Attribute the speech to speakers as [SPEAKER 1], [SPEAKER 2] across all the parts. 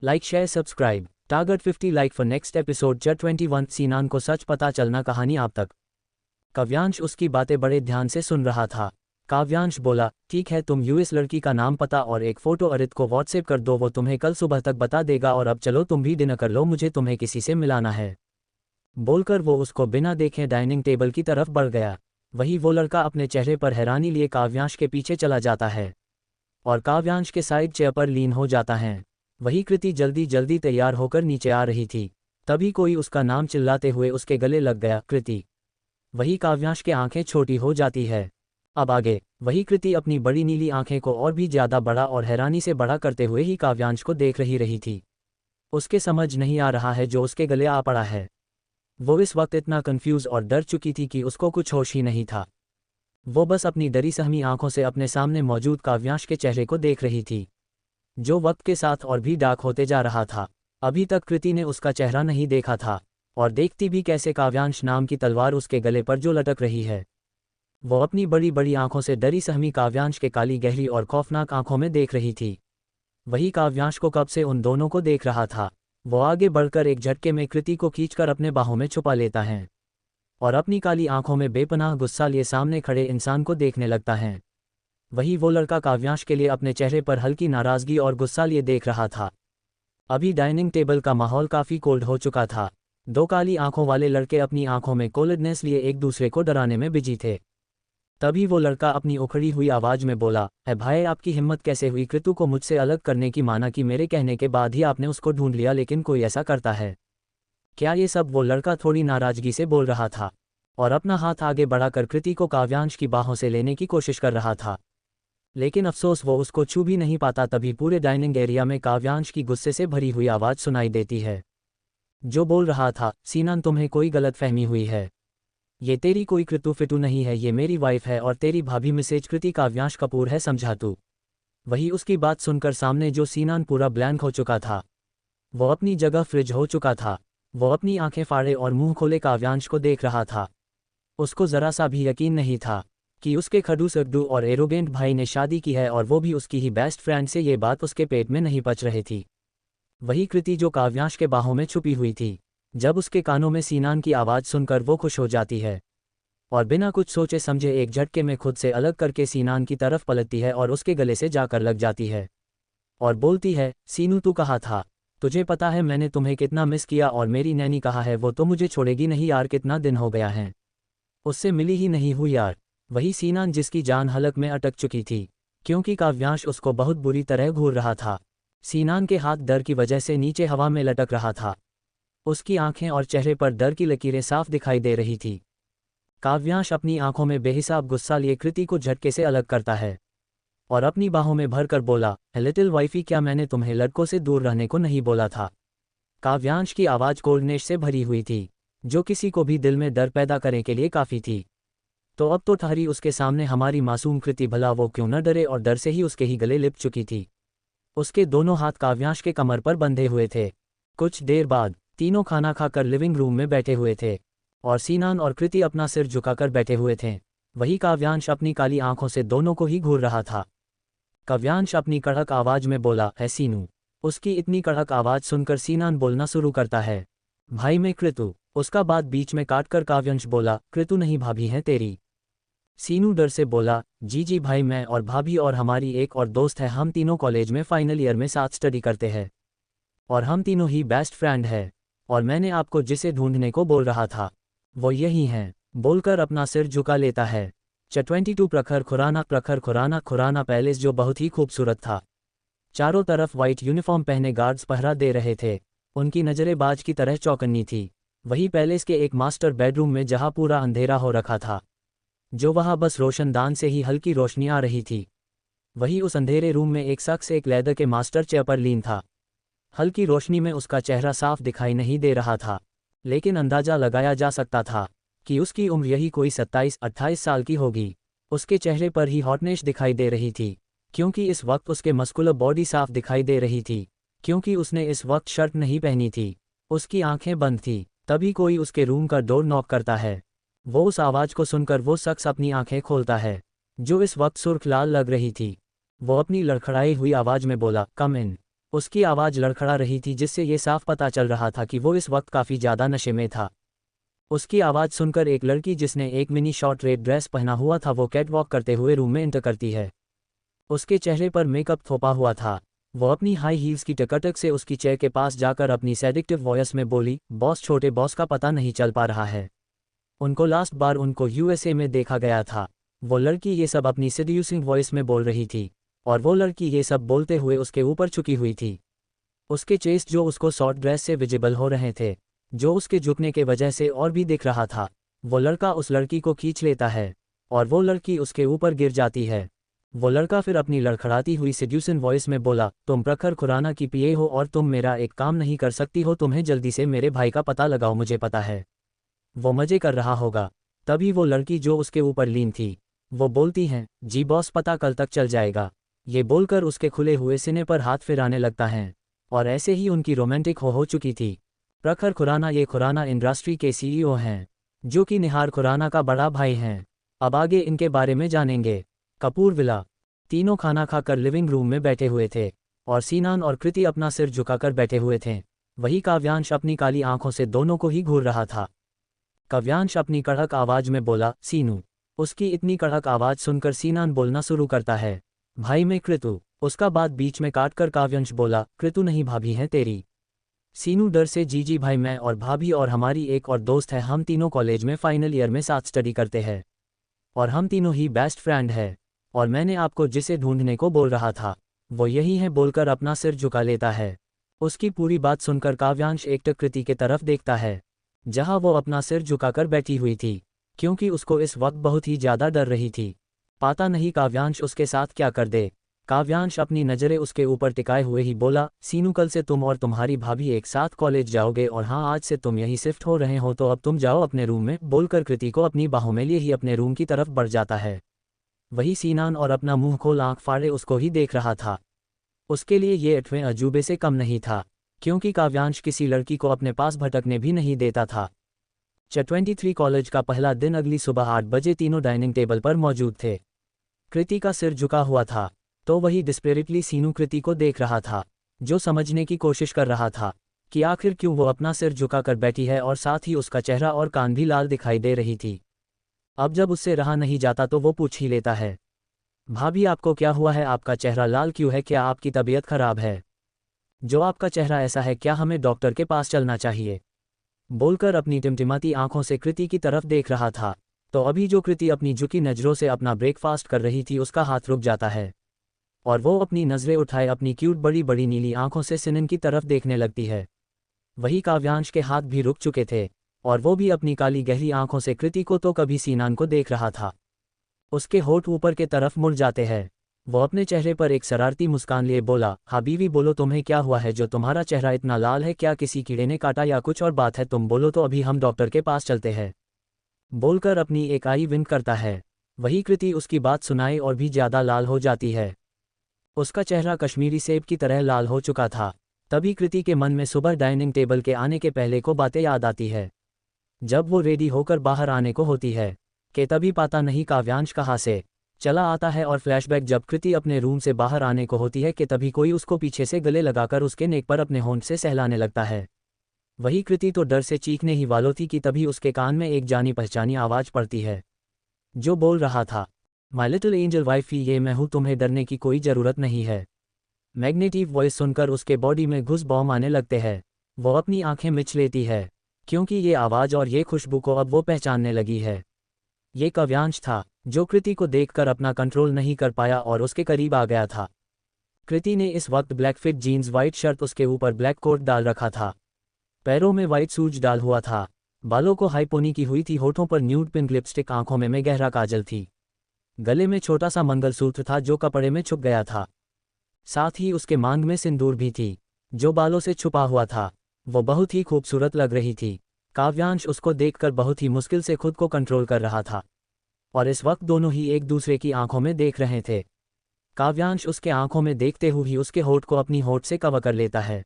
[SPEAKER 1] Like share subscribe. Target 50 like for next episode. जट 21 सीनान को सच पता चलना कहानी आप तक। काव्यांश उसकी बातें बड़े ध्यान से सुन रहा था। काव्यांश बोला, ठीक है, तुम यूएस लड़की का नाम पता और एक फ़ोटो अरित को व्हाट्सएप कर दो, वो तुम्हें कल सुबह तक बता देगा। और अब चलो तुम भी डिनर कर लो, मुझे तुम्हें किसी से मिलाना है। बोलकर वो उसको बिना देखे डाइनिंग टेबल की तरफ बढ़ गया। वही वो लड़का अपने चेहरे पर हैरानी लिए काव्यांश के पीछे चला जाता है और काव्यांश के साइड चेयर पर लीन हो जाता है। वही कृति जल्दी जल्दी तैयार होकर नीचे आ रही थी। तभी कोई उसका नाम चिल्लाते हुए उसके गले लग गया, कृति। वही काव्यांश की आंखें छोटी हो जाती है। अब आगे वही कृति अपनी बड़ी नीली आंखें को और भी ज्यादा बड़ा और हैरानी से बड़ा करते हुए ही काव्यांश को देख रही थी। उसके समझ नहीं आ रहा है जो उसके गले आ पड़ा है। वो इस वक्त इतना कंफ्यूज और डर चुकी थी कि उसको कुछ होश ही नहीं था। वो बस अपनी डरी सहमी आंखों से अपने सामने मौजूद काव्यांश के चेहरे को देख रही थी, जो वक्त के साथ और भी डार्क होते जा रहा था। अभी तक कृति ने उसका चेहरा नहीं देखा था और देखती भी कैसे काव्यांश नाम की तलवार उसके गले पर जो लटक रही है। वो अपनी बड़ी बड़ी आंखों से डरी सहमी काव्यांश के काली गहरी और खौफनाक आंखों में देख रही थी। वही काव्यांश को कब से उन दोनों को देख रहा था। वो आगे बढ़कर एक झटके में कृति को खींचकर अपने बाहों में छुपा लेता है और अपनी काली आंखों में बेपनाह गुस्सा लिए सामने खड़े इंसान को देखने लगता है। वही वो लड़का काव्यांश के लिए अपने चेहरे पर हल्की नाराजगी और गुस्सा लिए देख रहा था। अभी डाइनिंग टेबल का माहौल काफी कोल्ड हो चुका था। दो काली आंखों वाले लड़के अपनी आंखों में कोल्डनेस लिए एक दूसरे को डराने में बिजी थे। तभी वो लड़का अपनी उखड़ी हुई आवाज में बोला, है भाई, आपकी हिम्मत कैसे हुई कृतु को मुझसे अलग करने की? माना कि मेरे कहने के बाद ही आपने उसको ढूंढ लिया, लेकिन कोई ऐसा करता है क्या? ये सब वो लड़का थोड़ी नाराजगी से बोल रहा था और अपना हाथ आगे बढ़ाकर कृति को काव्यांश की बाहों से लेने की कोशिश कर रहा था। लेकिन अफसोस वो उसको छू भी नहीं पाता। तभी पूरे डाइनिंग एरिया में काव्यांश की गुस्से से भरी हुई आवाज सुनाई देती है, जो बोल रहा था, सीनान, तुम्हें कोई गलतफहमी हुई है। ये तेरी कोई कृतु फिटू नहीं है, ये मेरी वाइफ है और तेरी भाभी मिसेज कृति काव्यांश कपूर है, समझा तू? वही उसकी बात सुनकर सामने जो सीनान पूरा ब्लैंक हो चुका था, वो अपनी जगह फ्रिज हो चुका था। वो अपनी आंखें फाड़े और मुंह खोले काव्यांश को देख रहा था। उसको जरा सा भी यकीन नहीं था कि उसके खड़ूस उर्दू और एरोगेंट भाई ने शादी की है, और वो भी उसकी ही बेस्ट फ्रेंड से। ये बात उसके पेट में नहीं पच रही थी। वही कृति जो काव्यांश के बाहों में छुपी हुई थी, जब उसके कानों में सीनान की आवाज़ सुनकर वो खुश हो जाती है और बिना कुछ सोचे समझे एक झटके में खुद से अलग करके सीनान की तरफ पलटती है और उसके गले से जाकर लग जाती है और बोलती है, सीनू, तू कहाँ था? तुझे पता है मैंने तुम्हें कितना मिस किया, और मेरी नैनी कहाँ है? वो तो मुझे छोड़ेगी नहीं यार, कितना दिन हो गया है, उससे मिली ही नहीं हुई यार। वही सीनान जिसकी जान हलक में अटक चुकी थी, क्योंकि काव्यांश उसको बहुत बुरी तरह घूर रहा था। सीनान के हाथ डर की वजह से नीचे हवा में लटक रहा था। उसकी आंखें और चेहरे पर डर की लकीरें साफ दिखाई दे रही थी। काव्यांश अपनी आंखों में बेहिसाब गुस्सा लिए कृति को झटके से अलग करता है और अपनी बाहों में भरकर बोला, लिटिल वाइफी, क्या मैंने तुम्हें लड़कों से दूर रहने को नहीं बोला था? काव्यांश की आवाज़ कोल्डनेस से भरी हुई थी, जो किसी को भी दिल में डर पैदा करने के लिए काफ़ी थी। तो अब तो ठहरी उसके सामने हमारी मासूम कृति, भला वो क्यों न डरे? और डर से ही उसके ही गले लिप चुकी थी। उसके दोनों हाथ काव्यांश के कमर पर बंधे हुए थे। कुछ देर बाद तीनों खाना खाकर लिविंग रूम में बैठे हुए थे और सीनान और कृति अपना सिर झुकाकर बैठे हुए थे। वही काव्यांश अपनी काली आंखों से दोनों को ही घूर रहा था। काव्यांश अपनी कड़क आवाज में बोला, है सीनू। उसकी इतनी कड़क आवाज सुनकर सीनान बोलना शुरू करता है, भाई मैं कृतु। उसका बात बीच में काटकर काव्यांश बोला, कृतु नहीं, भाभी है तेरी। सीनू डर से बोला, जी जी भाई, मैं और भाभी और हमारी एक और दोस्त है, हम तीनों कॉलेज में फाइनल ईयर में साथ स्टडी करते हैं और हम तीनों ही बेस्ट फ्रेंड है। और मैंने आपको जिसे ढूंढने को बोल रहा था वो यही हैं। बोलकर अपना सिर झुका लेता है। 22 प्रखर खुराना पैलेस, जो बहुत ही खूबसूरत था। चारों तरफ वाइट यूनिफॉर्म पहने गार्ड्स पहरा दे रहे थे। उनकी नजरें बाज की तरह चौकन्नी थी। वही पैलेस के एक मास्टर बेडरूम में, जहां पूरा अंधेरा हो रखा था, जो वहां बस रोशनदान से ही हल्की रोशनी आ रही थी। वही उस अंधेरे रूम में एक शख्स एक लेदर के मास्टर चेयर पर लीन था। हल्की रोशनी में उसका चेहरा साफ दिखाई नहीं दे रहा था, लेकिन अंदाजा लगाया जा सकता था कि उसकी उम्र यही कोई 27-28 साल की होगी। उसके चेहरे पर ही हॉटनेस दिखाई दे रही थी, क्योंकि इस वक्त उसके मस्कुलर बॉडी साफ दिखाई दे रही थी, क्योंकि उसने इस वक्त शर्ट नहीं पहनी थी। उसकी आंखें बंद थी। तभी कोई उसके रूम का डोर नॉक करता है। वो उस आवाज़ को सुनकर वो शख्स अपनी आंखें खोलता है, जो इस वक्त सुर्ख लाल लग रही थी। वो अपनी लड़खड़ाई हुई आवाज़ में बोला, कम इन। उसकी आवाज़ लड़खड़ा रही थी जिससे ये साफ पता चल रहा था कि वो इस वक्त काफ़ी ज़्यादा नशे में था। उसकी आवाज़ सुनकर एक लड़की जिसने एक मिनी शॉर्ट रेड ड्रेस पहना हुआ था वो कैटवॉक करते हुए रूम में एंटर करती है। उसके चेहरे पर मेकअप थोपा हुआ था। वो अपनी हाई हील्स की टकटक से उसकी चेयर के पास जाकर अपनी सेडिक्टिव वॉयस में बोली, बॉस छोटे बॉस का पता नहीं चल पा रहा है। उनको लास्ट बार उनको यूएसए में देखा गया था। वो लड़की ये सब अपनी सेड्यूसिंग वॉइस में बोल रही थी और वो लड़की ये सब बोलते हुए उसके ऊपर झुकी हुई थी। उसके चेस्ट जो उसको शॉर्ट ड्रेस से विजिबल हो रहे थे, जो उसके झुकने के वजह से और भी दिख रहा था। वो लड़का उस लड़की को खींच लेता है और वो लड़की उसके ऊपर गिर जाती है। वो लड़का फिर अपनी लड़खड़ाती हुई सेड्यूसिंग वॉइस में बोला, तुम प्रखर खुराना की पीए हो और तुम मेरा एक काम नहीं कर सकती हो, तुम्हें जल्दी से मेरे भाई का पता लगाओ, मुझे पता है वो मजे कर रहा होगा। तभी वो लड़की जो उसके ऊपर लीन थी वो बोलती है, जी बॉस पता कल तक चल जाएगा। ये बोलकर उसके खुले हुए सीने पर हाथ फिराने लगता है और ऐसे ही उनकी रोमांटिक हो चुकी थी। प्रखर खुराना ये खुराना इंडस्ट्री के सीईओ हैं जो कि निहार खुराना का बड़ा भाई हैं। अब आगे इनके बारे में जानेंगे। कपूर विला। तीनों खाना खाकर लिविंग रूम में बैठे हुए थे और सीनान और कृति अपना सिर झुकाकर बैठे हुए थे। वही काव्यांश अपनी काली आंखों से दोनों को ही घूर रहा था। काव्यांश अपनी कड़क आवाज में बोला, सीनू। उसकी इतनी कड़क आवाज सुनकर सीनान बोलना शुरू करता है, भाई मैं कृतु। उसका बात बीच में काटकर काव्यांश बोला, कृतु नहीं भाभी है तेरी। सीनू डर से, जी भाई मैं और भाभी और हमारी एक और दोस्त है, हम तीनों कॉलेज में फाइनल ईयर में साथ स्टडी करते हैं और हम तीनों ही बेस्ट फ्रेंड है और मैंने आपको जिसे ढूंढने को बोल रहा था वो यही है बोलकर अपना सिर झुका लेता है। उसकी पूरी बात सुनकर काव्यांश एकटक कृति के तरफ देखता है जहां वो अपना सिर झुकाकर बैठी हुई थी क्योंकि उसको इस वक्त बहुत ही ज़्यादा डर रही थी। पता नहीं काव्यांश उसके साथ क्या कर दे। काव्यांश अपनी नज़रें उसके ऊपर टिकाए हुए ही बोला, सीनू कल से तुम और तुम्हारी भाभी एक साथ कॉलेज जाओगे और हाँ आज से तुम यही शिफ्ट हो रहे हो तो अब तुम जाओ अपने रूम में, बोलकर कृति को अपनी बाहों में लिए ही अपने रूम की तरफ बढ़ जाता है। वही सीनान और अपना मुंह खोल आंख फाड़े उसको ही देख रहा था। उसके लिए ये 8वें अजूबे से कम नहीं था क्योंकि काव्यांश किसी लड़की को अपने पास भटकने भी नहीं देता था। 23 कॉलेज का पहला दिन अगली सुबह 8 बजे तीनों डाइनिंग टेबल पर मौजूद थे। कृति का सिर झुका हुआ था तो वही डिस्पेरेटली सीनू कृति को देख रहा था जो समझने की कोशिश कर रहा था कि आखिर क्यों वो अपना सिर झुकाकर बैठी है और साथ ही उसका चेहरा और कान भी लाल दिखाई दे रही थी। अब जब उससे रहा नहीं जाता तो वो पूछ ही लेता है, भाभी आपको क्या हुआ है, आपका चेहरा लाल क्यों है, क्या आपकी तबीयत खराब है? जो आपका चेहरा ऐसा है क्या हमें डॉक्टर के पास चलना चाहिए? बोलकर अपनी टिमटिमाती आंखों से कृति की तरफ देख रहा था तो अभी जो कृति अपनी झुकी नज़रों से अपना ब्रेकफास्ट कर रही थी उसका हाथ रुक जाता है और वो अपनी नज़रें उठाए अपनी क्यूट बड़ी बड़ी नीली आंखों से सिनन की तरफ देखने लगती है। वही काव्यांश के हाथ भी रुक चुके थे और वो भी अपनी काली गहरी आंखों से कृति को तो कभी सीनान को देख रहा था। उसके होठ ऊपर के तरफ मुड़ जाते हैं। वो अपने चेहरे पर एक शरारती मुस्कान लिए बोला, हाँ बीवी बोलो तुम्हें क्या हुआ है जो तुम्हारा चेहरा इतना लाल है, क्या किसी कीड़े ने काटा या कुछ और बात है? तुम बोलो तो अभी हम डॉक्टर के पास चलते हैं, बोलकर अपनी एक आई विंक करता है। वही कृति उसकी बात सुनाए और भी ज़्यादा लाल हो जाती है। उसका चेहरा कश्मीरी सेब की तरह लाल हो चुका था। तभी कृति के मन में सुबह डाइनिंग टेबल के आने के पहले को बातें याद आती है जब वो रेडी होकर बाहर आने को होती है कि तभी पता नहीं काव्यांश कहाँ से चला आता है और फ्लैशबैक जब कृति अपने रूम से बाहर आने को होती है कि तभी कोई उसको पीछे से गले लगाकर उसके नेक पर अपने होंठ से सहलाने लगता है। वही कृति तो डर से चीखने ही वालों थी कि तभी उसके कान में एक जानी पहचानी आवाज़ पड़ती है जो बोल रहा था, माय लिटिल एंजल वाइफ, ये मैं हूँ, तुम्हें डरने की कोई ज़रूरत नहीं है। मैग्नेटिव वॉइस सुनकर उसके बॉडी में घुस बॉम्ब आने लगते हैं। वो अपनी आंखें मिच लेती है क्योंकि ये आवाज़ और ये खुशबू को अब वो पहचानने लगी है। ये काव्यांश था जो कृति को देखकर अपना कंट्रोल नहीं कर पाया और उसके करीब आ गया था। कृति ने इस वक्त black fit jeans, white shirt, उसके ऊपर ब्लैक कोट डाल रखा था, पैरों में वाइट शूज डाल हुआ था, बालों को हाई पोनी की हुई थी, होठों पर न्यूड पिंक लिपस्टिक, आंखों में गहरा काजल थी, गले में छोटा सा मंगलसूत्र था जो कपड़े में छुप गया था, साथ ही उसके मांग में सिंदूर भी थी जो बालों से छुपा हुआ था। वो बहुत ही खूबसूरत लग रही थी। काव्यांश उसको देखकर बहुत ही मुश्किल से खुद को कंट्रोल कर रहा था और इस वक्त दोनों ही एक दूसरे की आंखों में देख रहे थे। काव्यांश उसके आंखों में देखते हुए ही उसके होठ को अपनी होठ से कवर कर लेता है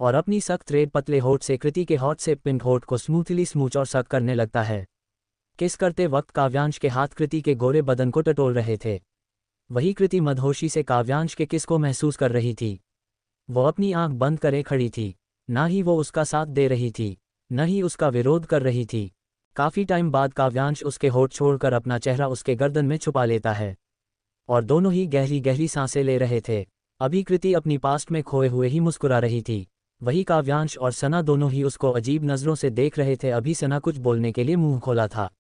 [SPEAKER 1] और अपनी सख्त रेड पतले होठ से कृति के होठ से पिंक होठ को स्मूथली स्मूच और सख्त करने लगता है। किस करते वक्त काव्यांश के हाथ कृति के गोरे बदन को टटोल रहे थे। वही कृति मदहोशी से काव्यांश के किस को महसूस कर रही थी। वो अपनी आंख बंद करे खड़ी थी। ना ही वो उसका साथ दे रही थी, न ही उसका विरोध कर रही थी। काफी टाइम बाद काव्यांश उसके होठ छोड़कर अपना चेहरा उसके गर्दन में छुपा लेता है, और दोनों ही गहरी गहरी सांसें ले रहे थे। अभी कृति अपनी पास्ट में खोए हुए ही मुस्कुरा रही थी। वही काव्यांश और सना दोनों ही उसको अजीब नजरों से देख रहे थे। अभी सना कुछ बोलने के लिए मुंह खोला था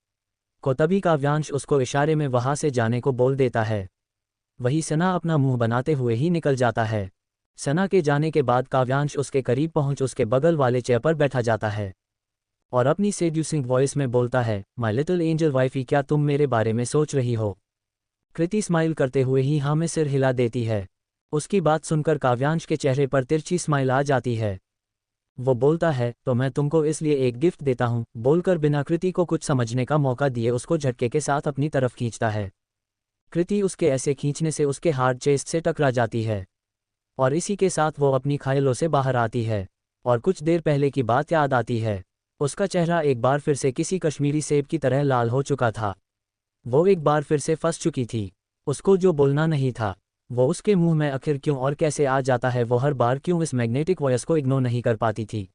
[SPEAKER 1] तभी काव्यांश उसको इशारे में वहां से जाने को बोल देता है। वही सना अपना मुंह बनाते हुए ही निकल जाता है। सना के जाने के बाद काव्यांश उसके करीब पहुंच उसके बगल वाले चेयर पर बैठा जाता है और अपनी सेड्यूसिंग वॉइस में बोलता है, माय लिटिल एंजल वाइफी, क्या तुम मेरे बारे में सोच रही हो? कृति स्माइल करते हुए ही हाँ में सिर हिला देती है। उसकी बात सुनकर काव्यांश के चेहरे पर तिरछी स्माइल आ जाती है। वो बोलता है, तो मैं तुमको इसलिए एक गिफ्ट देता हूँ, बोलकर बिना कृति को कुछ समझने का मौका दिए उसको झटके के साथ अपनी तरफ खींचता है। कृति उसके ऐसे खींचने से उसके हार्ड चेस्ट से टकरा जाती है और इसी के साथ वो अपनी ख्यालों से बाहर आती है और कुछ देर पहले की बात याद आती है। उसका चेहरा एक बार फिर से किसी कश्मीरी सेब की तरह लाल हो चुका था। वो एक बार फिर से फंस चुकी थी। उसको जो बोलना नहीं था वो उसके मुंह में आखिर क्यों और कैसे आ जाता है। वो हर बार क्यों इस मैग्नेटिक वॉयस को इग्नोर नहीं कर पाती थी?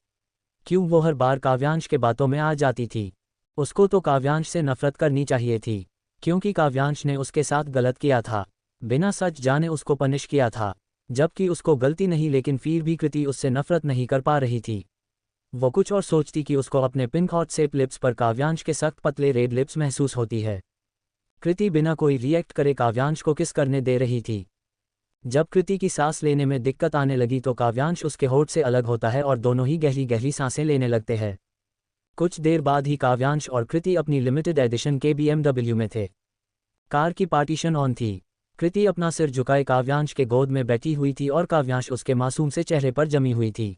[SPEAKER 1] क्यों वो हर बार काव्यांश के बातों में आ जाती थी? उसको तो काव्यांश से नफरत करनी चाहिए थी, क्योंकि काव्यांश ने उसके साथ गलत किया था, बिना सच जाने उसको पनिश किया था, जबकि उसको गलती नहीं, लेकिन फिर भी कृति उससे नफरत नहीं कर पा रही थी। वो कुछ और सोचती कि उसको अपने पिंक हॉट सेप लिप्स पर काव्यांश के सख्त पतले रेड लिप्स महसूस होती है। कृति बिना कोई रिएक्ट करे काव्यांश को किस करने दे रही थी। जब कृति की सांस लेने में दिक्कत आने लगी तो काव्यांश उसके होठ से अलग होता है और दोनों ही गहरी गहरी सांसें लेने लगते हैं। कुछ देर बाद ही काव्यांश और कृति अपनी लिमिटेड एडिशन के BMW में थे। कार की पार्टीशन ऑन थी। कृति अपना सिर झुकाए काव्यांश के गोद में बैठी हुई थी और काव्यांश उसके मासूम से चेहरे पर जमी हुई थी।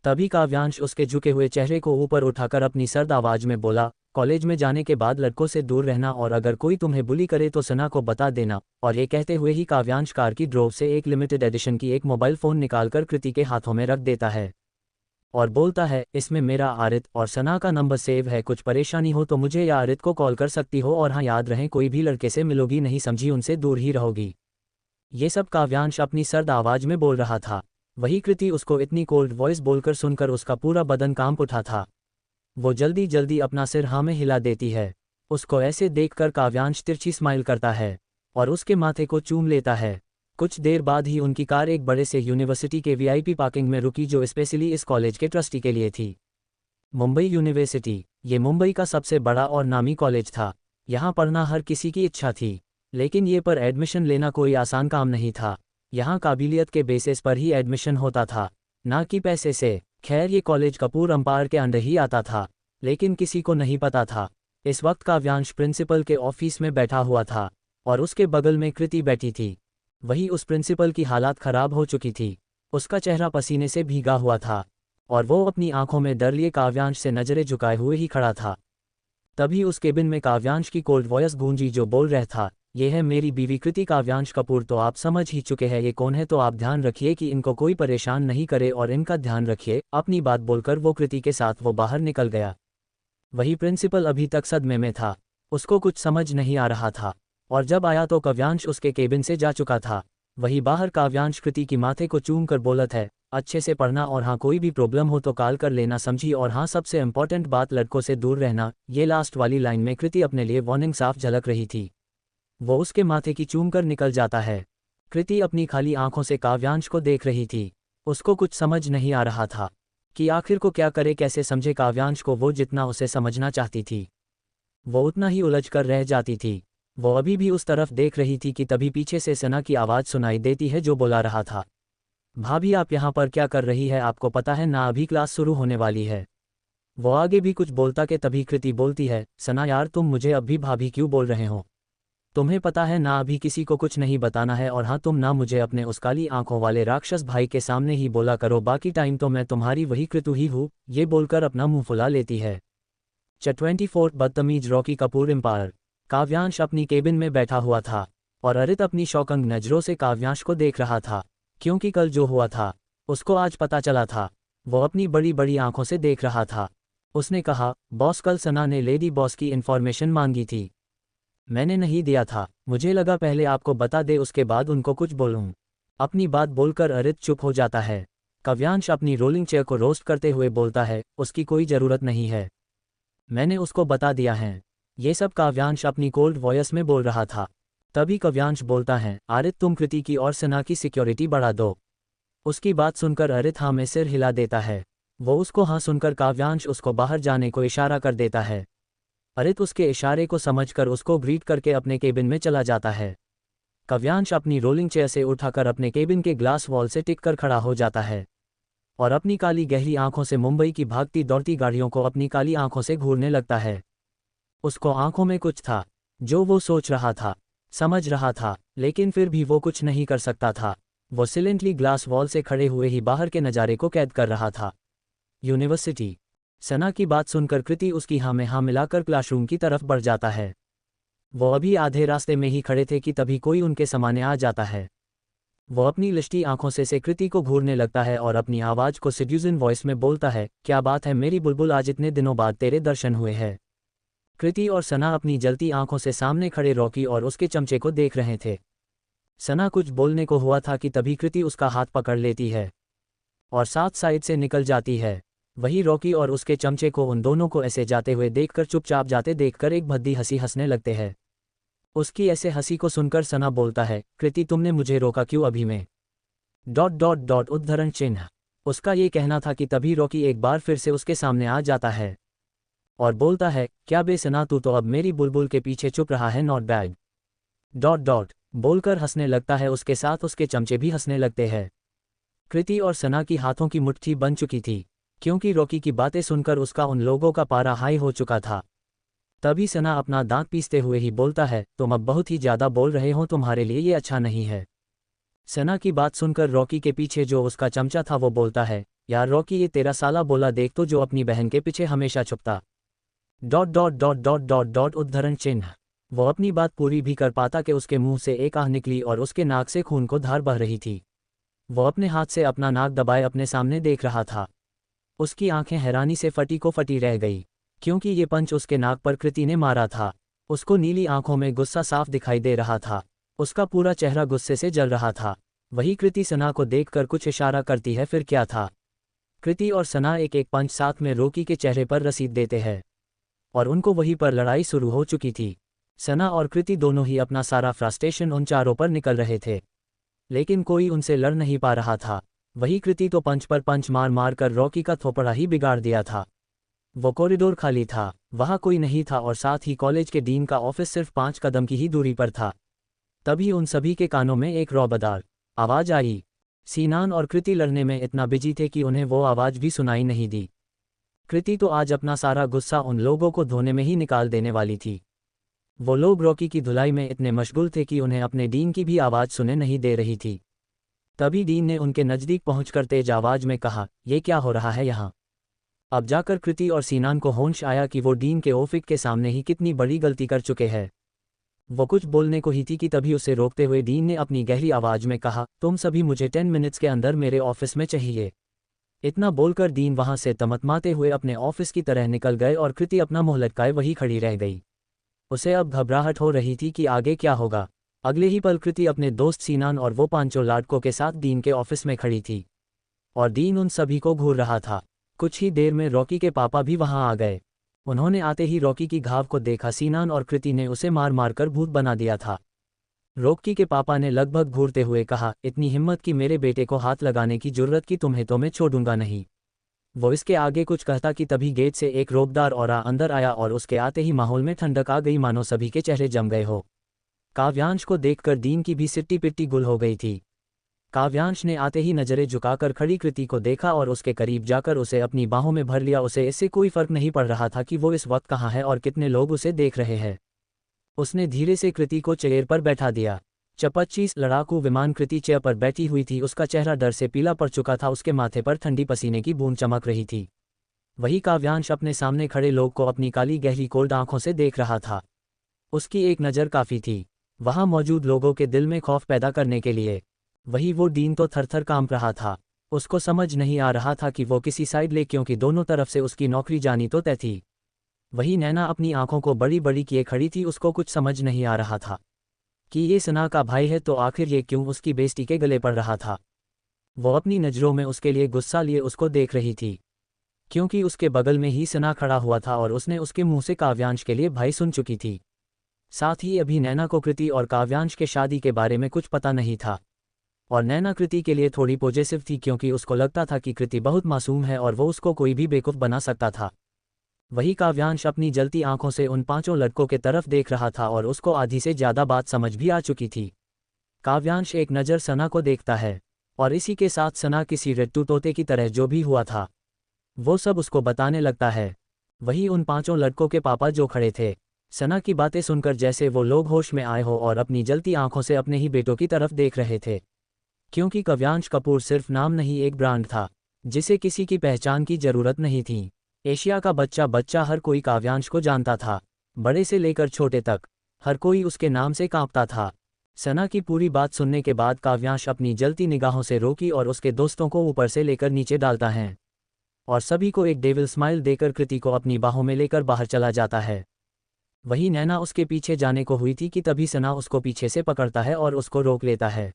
[SPEAKER 1] तभी काव्यांश उसके झुके हुए चेहरे को ऊपर उठाकर अपनी सर्द आवाज में बोला, कॉलेज में जाने के बाद लड़कों से दूर रहना, और अगर कोई तुम्हें बुली करे तो सना को बता देना। और ये कहते हुए ही काव्यांश कार की ड्रॉर से एक लिमिटेड एडिशन की एक मोबाइल फ़ोन निकालकर कृति के हाथों में रख देता है और बोलता है, इसमें मेरा आरित और सना का नंबर सेव है, कुछ परेशानी हो तो मुझे या आरित को कॉल कर सकती हो, और हाँ याद रहे कोई भी लड़के से मिलोगी नहीं, समझी, उनसे दूर ही रहोगी। ये सब काव्यांश अपनी सर्द आवाज में बोल रहा था। वही कृति उसको इतनी कोल्ड वॉइस बोलकर सुनकर उसका पूरा बदन कांप उठा था। वो जल्दी जल्दी अपना सिर हाँ में हिला देती है। उसको ऐसे देखकर काव्यांश तिरछी स्माइल करता है और उसके माथे को चूम लेता है। कुछ देर बाद ही उनकी कार एक बड़े से यूनिवर्सिटी के VIP पार्किंग में रुकी, जो स्पेशली इस कॉलेज के ट्रस्टी के लिए थी। मुंबई यूनिवर्सिटी, ये मुंबई का सबसे बड़ा और नामी कॉलेज था। यहाँ पढ़ना हर किसी की इच्छा थी, लेकिन ये पर एडमिशन लेना कोई आसान काम नहीं था। यहाँ काबिलियत के बेसिस पर ही एडमिशन होता था, ना कि पैसे से। खैर, ये कॉलेज कपूर अंपायर के अंडर ही आता था, लेकिन किसी को नहीं पता था। इस वक्त काव्यांश प्रिंसिपल के ऑफिस में बैठा हुआ था और उसके बगल में कृति बैठी थी। वही उस प्रिंसिपल की हालात खराब हो चुकी थी। उसका चेहरा पसीने से भीगा हुआ था और वो अपनी आंखों में डर लिए काव्यांश से नजरें झुकाए हुए ही खड़ा था। तभी उस केबिन में काव्यांश की कोल्ड वॉयस गूंजी, जो बोल रहा था, ये है मेरी बीवी कृति काव्यांश कपूर। तो आप समझ ही चुके हैं ये कौन है, तो आप ध्यान रखिए कि इनको कोई परेशान नहीं करे और इनका ध्यान रखिए। अपनी बात बोलकर वो कृति के साथ वो बाहर निकल गया। वही प्रिंसिपल अभी तक सदमे में था, उसको कुछ समझ नहीं आ रहा था, और जब आया तो काव्यांश उसके केबिन से जा चुका था। वही बाहर काव्यांश कृति की माथे को चूम कर बोलत है, अच्छे से पढ़ना, और हाँ कोई भी प्रॉब्लम हो तो कॉल कर लेना, समझी, और हाँ सबसे इम्पोर्टेंट बात, लड़कों से दूर रहना। ये लास्ट वाली लाइन में कृति अपने लिए वार्निंग साफ झलक रही थी। वो उसके माथे की चूम कर निकल जाता है। कृति अपनी खाली आंखों से काव्यांश को देख रही थी। उसको कुछ समझ नहीं आ रहा था कि आखिर को क्या करे, कैसे समझे काव्यांश को। वो जितना उसे समझना चाहती थी वो उतना ही उलझ कर रह जाती थी। वो अभी भी उस तरफ देख रही थी कि तभी पीछे से सना की आवाज़ सुनाई देती है, जो बुला रहा था, भाभी आप यहाँ पर क्या कर रही है, आपको पता है ना अभी क्लास शुरू होने वाली है। वो आगे भी कुछ बोलता कि तभी कृति बोलती है, सना यार तुम मुझे अब भी भाभी क्यों बोल रहे हो? तुम्हें पता है ना अभी किसी को कुछ नहीं बताना है, और हाँ तुम ना मुझे अपने उस काली आंखों वाले राक्षस भाई के सामने ही बोला करो, बाकी टाइम तो मैं तुम्हारी वही कृतु ही हूँ। ये बोलकर अपना मुंह फुला लेती है। 24 बदतमीज रॉकी कपूर एम्पायर। काव्यांश अपनी केबिन में बैठा हुआ था और अरित अपनी शौकंग नजरों से काव्यांश को देख रहा था, क्योंकि कल जो हुआ था उसको आज पता चला था। वो अपनी बड़ी बड़ी आंखों से देख रहा था। उसने कहा, बॉस कल सना ने लेडी बॉस की इन्फॉर्मेशन मांगी थी, मैंने नहीं दिया था, मुझे लगा पहले आपको बता दे उसके बाद उनको कुछ बोलूं। अपनी बात बोलकर अरित चुप हो जाता है। काव्यांश अपनी रोलिंग चेयर को रोस्ट करते हुए बोलता है, उसकी कोई ज़रूरत नहीं है, मैंने उसको बता दिया है। ये सब काव्यांश अपनी कोल्ड वॉयस में बोल रहा था। तभी काव्यांश बोलता है, आरित तुम कृति की और सना की सिक्योरिटी बढ़ा दो। उसकी बात सुनकर अरित हाँ में सिर हिला देता है। वो उसको हाँ सुनकर काव्यांश उसको बाहर जाने को इशारा कर देता है। अरित उसके इशारे को समझकर उसको ग्रीट करके अपने केबिन में चला जाता है। काव्यांश अपनी रोलिंग चेयर से उठाकर अपने केबिन के ग्लास वॉल से टिक कर खड़ा हो जाता है और अपनी काली गहरी आंखों से मुंबई की भागती दौड़ती गाड़ियों को अपनी काली आंखों से घूरने लगता है। उसको आंखों में कुछ था जो वो सोच रहा था, समझ रहा था, लेकिन फिर भी वो कुछ नहीं कर सकता था। वो सिलेंटली ग्लास वॉल से खड़े हुए ही बाहर के नज़ारे को कैद कर रहा था। यूनिवर्सिटी। सना की बात सुनकर कृति उसकी हाँ में हाँ मिलाकर क्लासरूम की तरफ बढ़ जाता है। वो अभी आधे रास्ते में ही खड़े थे कि तभी कोई उनके सामने आ जाता है। वो अपनी लिश्टी आंखों से कृति को घूरने लगता है और अपनी आवाज़ को सेड्यूसिंग वॉइस में बोलता है, क्या बात है मेरी बुलबुल, आज इतने दिनों बाद तेरे दर्शन हुए हैं। कृति और सना अपनी जलती आंखों से सामने खड़े रॉकी और उसके चमचे को देख रहे थे। सना कुछ बोलने को हुआ था कि तभी कृति उसका हाथ पकड़ लेती है और साथ साइड से निकल जाती है। वही रॉकी और उसके चमचे को उन दोनों को ऐसे जाते हुए देखकर चुपचाप जाते देखकर एक भद्दी हंसी हंसने लगते हैं। उसकी ऐसे हंसी को सुनकर सना बोलता है, कृति तुमने मुझे रोका क्यों अभी में? उद्धरण चिन्ह। उसका ये कहना था कि तभी रॉकी एक बार फिर से उसके सामने आ जाता है और बोलता है, क्या बे सना तू तो अब मेरी बुलबुल के पीछे चुप रहा है? नॉट बैड बोलकर हंसने लगता है। उसके साथ उसके चमचे भी हंसने लगते हैं। कृति और सना की हाथों की मुट्ठी बन चुकी थी क्योंकि रॉकी की बातें सुनकर उसका उन लोगों का पारा हाई हो चुका था। तभी सना अपना दांत पीसते हुए ही बोलता है, तुम अब बहुत ही ज़्यादा बोल रहे हो, तुम्हारे लिए ये अच्छा नहीं है। सना की बात सुनकर रॉकी के पीछे जो उसका चमचा था वो बोलता है, यार रॉकी ये तेरा साला बोला देख तो, जो अपनी बहन के पीछे हमेशा छुपता। उद्धरण चिन्ह। वो अपनी बात पूरी भी कर पाता कि उसके मुंह से एक आह निकली और उसके नाक से खून को धार बह रही थी। वो अपने हाथ से अपना नाक दबाए अपने सामने देख रहा था। उसकी आंखें हैरानी से फटी रह गई क्योंकि ये पंच उसके नाक पर कृति ने मारा था। उसको नीली आंखों में गुस्सा साफ दिखाई दे रहा था। उसका पूरा चेहरा गुस्से से जल रहा था। वही कृति सना को देखकर कुछ इशारा करती है, फिर क्या था? कृति और सना एक एक पंच साथ में रॉकी के चेहरे पर रसीद देते हैं और उनको वहीं पर लड़ाई शुरू हो चुकी थी। सना और कृति दोनों ही अपना सारा फ्रस्ट्रेशन उन चारों पर निकल रहे थे, लेकिन कोई उनसे लड़ नहीं पा रहा था। वही कृति तो पंच पर पंच मार मार कर रॉकी का थोपड़ा ही बिगाड़ दिया था। वो कॉरिडोर खाली था, वहाँ कोई नहीं था और साथ ही कॉलेज के डीन का ऑफिस सिर्फ 5 कदम की ही दूरी पर था। तभी उन सभी के कानों में एक रौबदार आवाज़ आई। सीनान और कृति लड़ने में इतना बिजी थे कि उन्हें वो आवाज़ भी सुनाई नहीं दी। कृति तो आज अपना सारा गुस्सा उन लोगों को धोने में ही निकाल देने वाली थी। वो लोग रॉकी की धुलाई में इतने मशगूल थे कि उन्हें अपने डीन की भी आवाज़ सुने नहीं दे रही थी। तभी डीन ने उनके नज़दीक पहुंचकर तेज आवाज़ में कहा, ये क्या हो रहा है यहाँ? अब जाकर कृति और सीनान को होश आया कि वो डीन के ऑफिस के सामने ही कितनी बड़ी गलती कर चुके हैं। वो कुछ बोलने को ही थी कि तभी उसे रोकते हुए डीन ने अपनी गहरी आवाज़ में कहा, तुम सभी मुझे 10 मिनट्स के अंदर मेरे ऑफिस में चाहिए। इतना बोलकर डीन वहां से तमतमाते हुए अपने ऑफिस की तरह निकल गए और कृति अपना मुंह लटकाए वही खड़ी रह गई। उसे अब घबराहट हो रही थी कि आगे क्या होगा। अगले ही पल कृति अपने दोस्त सीनान और वो 5 लड़कों के साथ डीन के ऑफिस में खड़ी थी और डीन उन सभी को घूर रहा था। कुछ ही देर में रॉकी के पापा भी वहां आ गए। उन्होंने आते ही रॉकी की घाव को देखा। सीनान और कृति ने उसे मार मार कर भूत बना दिया था। रॉकी के पापा ने लगभग घूरते हुए कहा, इतनी हिम्मत की मेरे बेटे को हाथ लगाने की जुर्रत की तुम्हें तो मैं छोड़ूंगा नहीं। वो इसके आगे कुछ कहता कि तभी गेट से एक रोबदार औरा अंदर आया और उसके आते ही माहौल में ठंडक आ गई, मानो सभी के चेहरे जम गए हो। काव्यांश को देखकर डीन की भी सिट्टी पिट्टी गुल हो गई थी। काव्यांश ने आते ही नजरें झुकाकर खड़ी कृति को देखा और उसके करीब जाकर उसे अपनी बाहों में भर लिया। उसे इससे कोई फर्क नहीं पड़ रहा था कि वो इस वक्त कहाँ है और कितने लोग उसे देख रहे हैं। उसने धीरे से कृति को चेयर पर बैठा दिया। चपच्चीस लड़ाकू विमान कृति चेयर पर बैठी हुई थी। उसका चेहरा डर से पीला पड़ चुका था। उसके माथे पर ठंडी पसीने की बूंद चमक रही थी। वही काव्यांश अपने सामने खड़े लोग को अपनी काली गहरी कोल्ड आंखों से देख रहा था। उसकी एक नज़र काफ़ी थी वहां मौजूद लोगों के दिल में खौफ पैदा करने के लिए। वही वो डीन तो थरथर कांप रहा था। उसको समझ नहीं आ रहा था कि वो किसी साइड ले, क्योंकि दोनों तरफ से उसकी नौकरी जानी तो तय थी। वही नैना अपनी आंखों को बड़ी बड़ी किए खड़ी थी। उसको कुछ समझ नहीं आ रहा था। कि ये सना का भाई है तो आखिर ये क्यों उसकी बेइज्जती के गले पड़ रहा था। वो अपनी नज़रों में उसके लिए गुस्सा लिए उसको देख रही थी, क्योंकि उसके बगल में ही सना खड़ा हुआ था और उसने उसके मुंह से काव्यांश के लिए भाई सुन चुकी थी। साथ ही अभी नैना को कृति और काव्यांश के शादी के बारे में कुछ पता नहीं था, और नैना कृति के लिए थोड़ी पॉजिटिव थी क्योंकि उसको लगता था कि कृति बहुत मासूम है और वो उसको कोई भी बेवकूफ़ बना सकता था। वही काव्यांश अपनी जलती आंखों से उन पांचों लड़कों के तरफ देख रहा था और उसको आधी से ज़्यादा बात समझ भी आ चुकी थी। काव्यांश एक नज़र सना को देखता है और इसी के साथ सना किसी रट्टू तोते की तरह जो भी हुआ था वो सब उसको बताने लगता है। वही उन पांचों लड़कों के पापा जो खड़े थे, सना की बातें सुनकर जैसे वो लोग होश में आए हो और अपनी जलती आंखों से अपने ही बेटों की तरफ देख रहे थे, क्योंकि काव्यांश कपूर सिर्फ नाम नहीं एक ब्रांड था जिसे किसी की पहचान की जरूरत नहीं थी। एशिया का बच्चा बच्चा हर कोई काव्यांश को जानता था, बड़े से लेकर छोटे तक हर कोई उसके नाम से कांपता था। सना की पूरी बात सुनने के बाद काव्यांश अपनी जलती निगाहों से रोकी और उसके दोस्तों को ऊपर से लेकर नीचे डालता है और सभी को एक डेविल स्माइल देकर कृति को अपनी बाहों में लेकर बाहर चला जाता है। वही नैना उसके पीछे जाने को हुई थी कि तभी सना उसको पीछे से पकड़ता है और उसको रोक लेता है।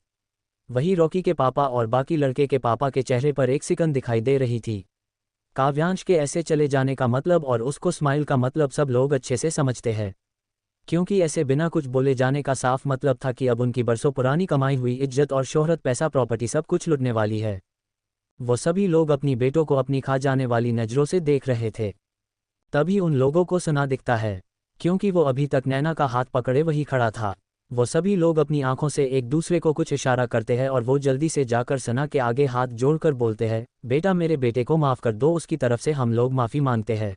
[SPEAKER 1] वही रॉकी के पापा और बाकी लड़के के पापा के चेहरे पर एक सिकन दिखाई दे रही थी। काव्यांश के ऐसे चले जाने का मतलब और उसको स्माइल का मतलब सब लोग अच्छे से समझते हैं, क्योंकि ऐसे बिना कुछ बोले जाने का साफ मतलब था कि अब उनकी बरसों पुरानी कमाई हुई इज्जत और शोहरत पैसा प्रॉपर्टी सब कुछ लुटने वाली है। वो सभी लोग अपनी बेटों को अपनी खा जाने वाली नज़रों से देख रहे थे। तभी उन लोगों को सना दिखता है, क्योंकि वो अभी तक नैना का हाथ पकड़े वही खड़ा था। वो सभी लोग अपनी आंखों से एक दूसरे को कुछ इशारा करते हैं और वो जल्दी से जाकर सना के आगे हाथ जोड़कर बोलते हैं, बेटा मेरे बेटे को माफ़ कर दो, उसकी तरफ से हम लोग माफ़ी मांगते हैं।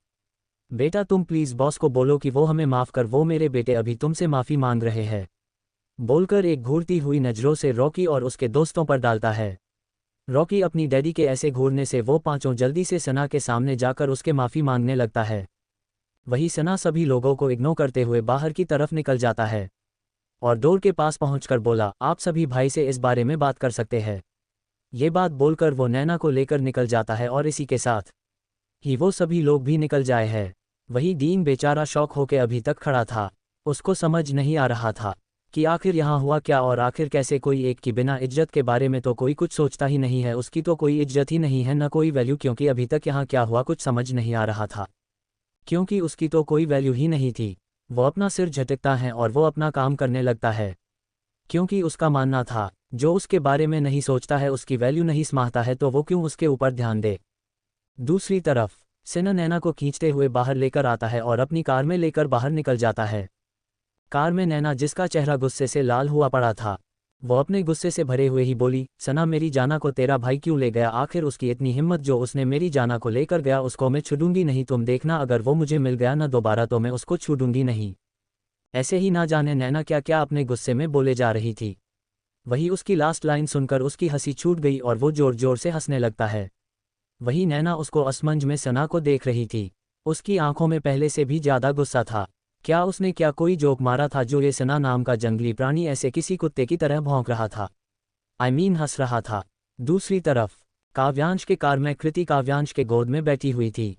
[SPEAKER 1] बेटा तुम प्लीज़ बॉस को बोलो कि वो हमें माफ़ कर, वो मेरे बेटे अभी तुमसे माफ़ी मांग रहे हैं। बोलकर एक घूरती हुई नज़रों से रॉकी और उसके दोस्तों पर डालता है। रॉकी अपनी डैडी के ऐसे घूरने से वो पांचों जल्दी से सना के सामने जाकर उसके माफ़ी मांगने लगता है। वही सना सभी लोगों को इग्नोर करते हुए बाहर की तरफ निकल जाता है और डोर के पास पहुंचकर बोला, आप सभी भाई से इस बारे में बात कर सकते हैं। ये बात बोलकर वो नैना को लेकर निकल जाता है और इसी के साथ ही वो सभी लोग भी निकल जाए हैं। वही डीन बेचारा शौक होके अभी तक खड़ा था, उसको समझ नहीं आ रहा था कि आखिर यहाँ हुआ क्या और आखिर कैसे कोई एक की बिना इज्जत के बारे में तो कोई कुछ सोचता ही नहीं है, उसकी तो कोई इज्जत ही नहीं है, न कोई वैल्यू, क्योंकि अभी तक यहाँ क्या हुआ कुछ समझ नहीं आ रहा था, क्योंकि उसकी तो कोई वैल्यू ही नहीं थी। वो अपना सिर झटकता है और वो अपना काम करने लगता है, क्योंकि उसका मानना था जो उसके बारे में नहीं सोचता है, उसकी वैल्यू नहीं समझता है, तो वो क्यों उसके ऊपर ध्यान दे। दूसरी तरफ सना नैना को खींचते हुए बाहर लेकर आता है और अपनी कार में लेकर बाहर निकल जाता है। कार में नैना, जिसका चेहरा गुस्से से लाल हुआ पड़ा था, वो अपने गुस्से से भरे हुए ही बोली, सना मेरी जाना को तेरा भाई क्यों ले गया, आखिर उसकी इतनी हिम्मत जो उसने मेरी जाना को लेकर गया, उसको मैं छूडूंगी नहीं, तुम देखना अगर वो मुझे मिल गया ना दोबारा तो मैं उसको छूडूंगी नहीं। ऐसे ही ना जाने नैना क्या क्या अपने गुस्से में बोले जा रही थी। वही उसकी लास्ट लाइन सुनकर उसकी हंसी छूट गई और वो जोर जोर से हंसने लगता है। वही नैना उसको असमंज में सना को देख रही थी, उसकी आंखों में पहले से भी ज़्यादा गुस्सा था। क्या उसने क्या कोई जोक मारा था जो ये सना नाम का जंगली प्राणी ऐसे किसी कुत्ते की तरह भौंक रहा था, हंस रहा था। दूसरी तरफ काव्यांश के कार में कृति काव्यांश के गोद में बैठी हुई थी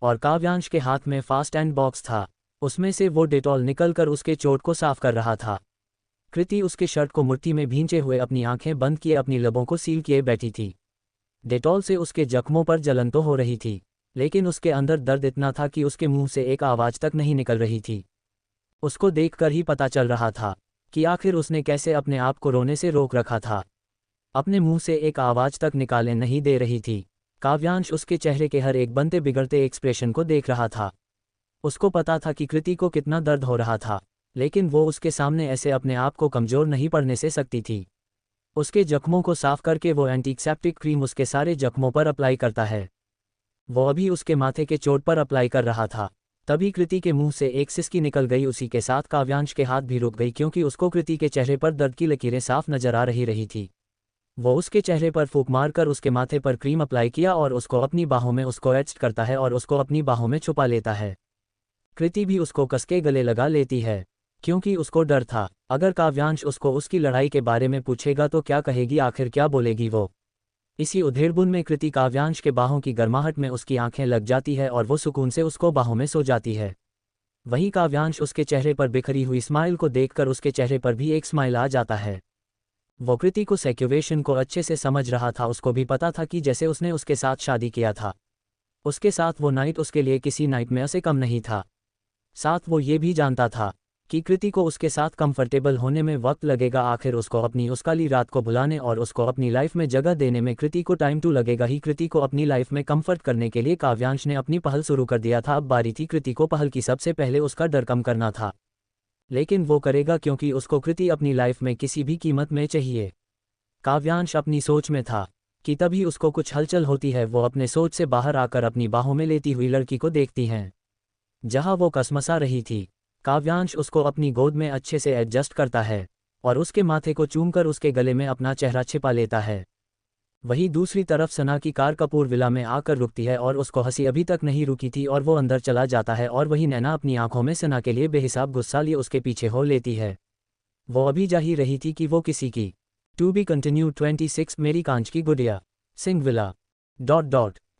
[SPEAKER 1] और काव्यांश के हाथ में फास्ट एंड बॉक्स था, उसमें से वो डेटॉल निकलकर उसके चोट को साफ कर रहा था। कृति उसके शर्ट को मुट्ठी में भींचे हुए अपनी आंखें बंद किए अपनी लबों को सील किए बैठी थी। डेटॉल से उसके जख्मों पर जलन तो हो रही थी, लेकिन उसके अंदर दर्द इतना था कि उसके मुंह से एक आवाज़ तक नहीं निकल रही थी। उसको देखकर ही पता चल रहा था कि आखिर उसने कैसे अपने आप को रोने से रोक रखा था। अपने मुंह से एक आवाज़ तक निकाले नहीं दे रही थी। काव्यांश उसके चेहरे के हर एक बनते बिगड़ते एक्सप्रेशन को देख रहा था। उसको पता था कि कृति को कितना दर्द हो रहा था, लेकिन वो उसके सामने ऐसे अपने आप को कमज़ोर नहीं पड़ने से सकती थी। उसके जख्मों को साफ करके वो एंटीसेप्टिक क्रीम उसके सारे जख्मों पर अप्लाई करता है। वो अभी उसके माथे के चोट पर अप्लाई कर रहा था, तभी कृति के मुंह से एक सिसकी निकल गई। उसी के साथ काव्यांश के हाथ भी रुक गई, क्योंकि उसको कृति के चेहरे पर दर्द की लकीरें साफ नजर आ रही थी। वो उसके चेहरे पर फूंक मारकर उसके माथे पर क्रीम अप्लाई किया और उसको अपनी बाहों में उसको एच करता है और उसको अपनी बाहों में छुपा लेता है। कृति भी उसको कसके गले लगा लेती है, क्योंकि उसको डर था अगर काव्यांश उसको उसकी लड़ाई के बारे में पूछेगा तो क्या कहेगी, आखिर क्या बोलेगी वो। इसी उधेड़बुन में कृति काव्यांश के बाहों की गर्माहट में उसकी आंखें लग जाती है और वो सुकून से उसको बाहों में सो जाती है। वहीं काव्यांश उसके चेहरे पर बिखरी हुई स्माइल को देखकर उसके चेहरे पर भी एक स्माइल आ जाता है। वो कृति को सिचुएशन को अच्छे से समझ रहा था। उसको भी पता था कि जैसे उसने उसके साथ शादी किया था, उसके साथ वो नाइट उसके लिए किसी नाइट में से कम नहीं था। साथ वो ये भी जानता था कि कृति को उसके साथ कंफर्टेबल होने में वक्त लगेगा। आखिर उसको अपनी उस काली रात को भुलाने और उसको अपनी लाइफ में जगह देने में कृति को टाइम टू लगेगा ही। कृति को अपनी लाइफ में कंफर्ट करने के लिए काव्यांश ने अपनी पहल शुरू कर दिया था। अब बारी थी कृति को पहल की। सबसे पहले उसका डर कम करना था, लेकिन वो करेगा क्योंकि उसको कृति अपनी लाइफ में किसी भी कीमत में चाहिए। काव्यांश अपनी सोच में था कि तभी उसको कुछ हलचल होती है। वो अपने सोच से बाहर आकर अपनी बाहों में लेती हुई लड़की को देखती हैं जहां वो कसमसा रही थी। काव्यांश उसको अपनी गोद में अच्छे से एडजस्ट करता है और उसके माथे को चूमकर उसके गले में अपना चेहरा छिपा लेता है। वहीं दूसरी तरफ सना की कार कपूर विला में आकर रुकती है और उसको हंसी अभी तक नहीं रुकी थी और वो अंदर चला जाता है। और वही नैना अपनी आंखों में सना के लिए बेहिसाब गुस्सा लिए उसके पीछे हो लेती है। वो अभी जा ही रही थी कि वो किसी की टू बी कंटिन्यू 26 मेरी कांच की गुड़िया सिंह विला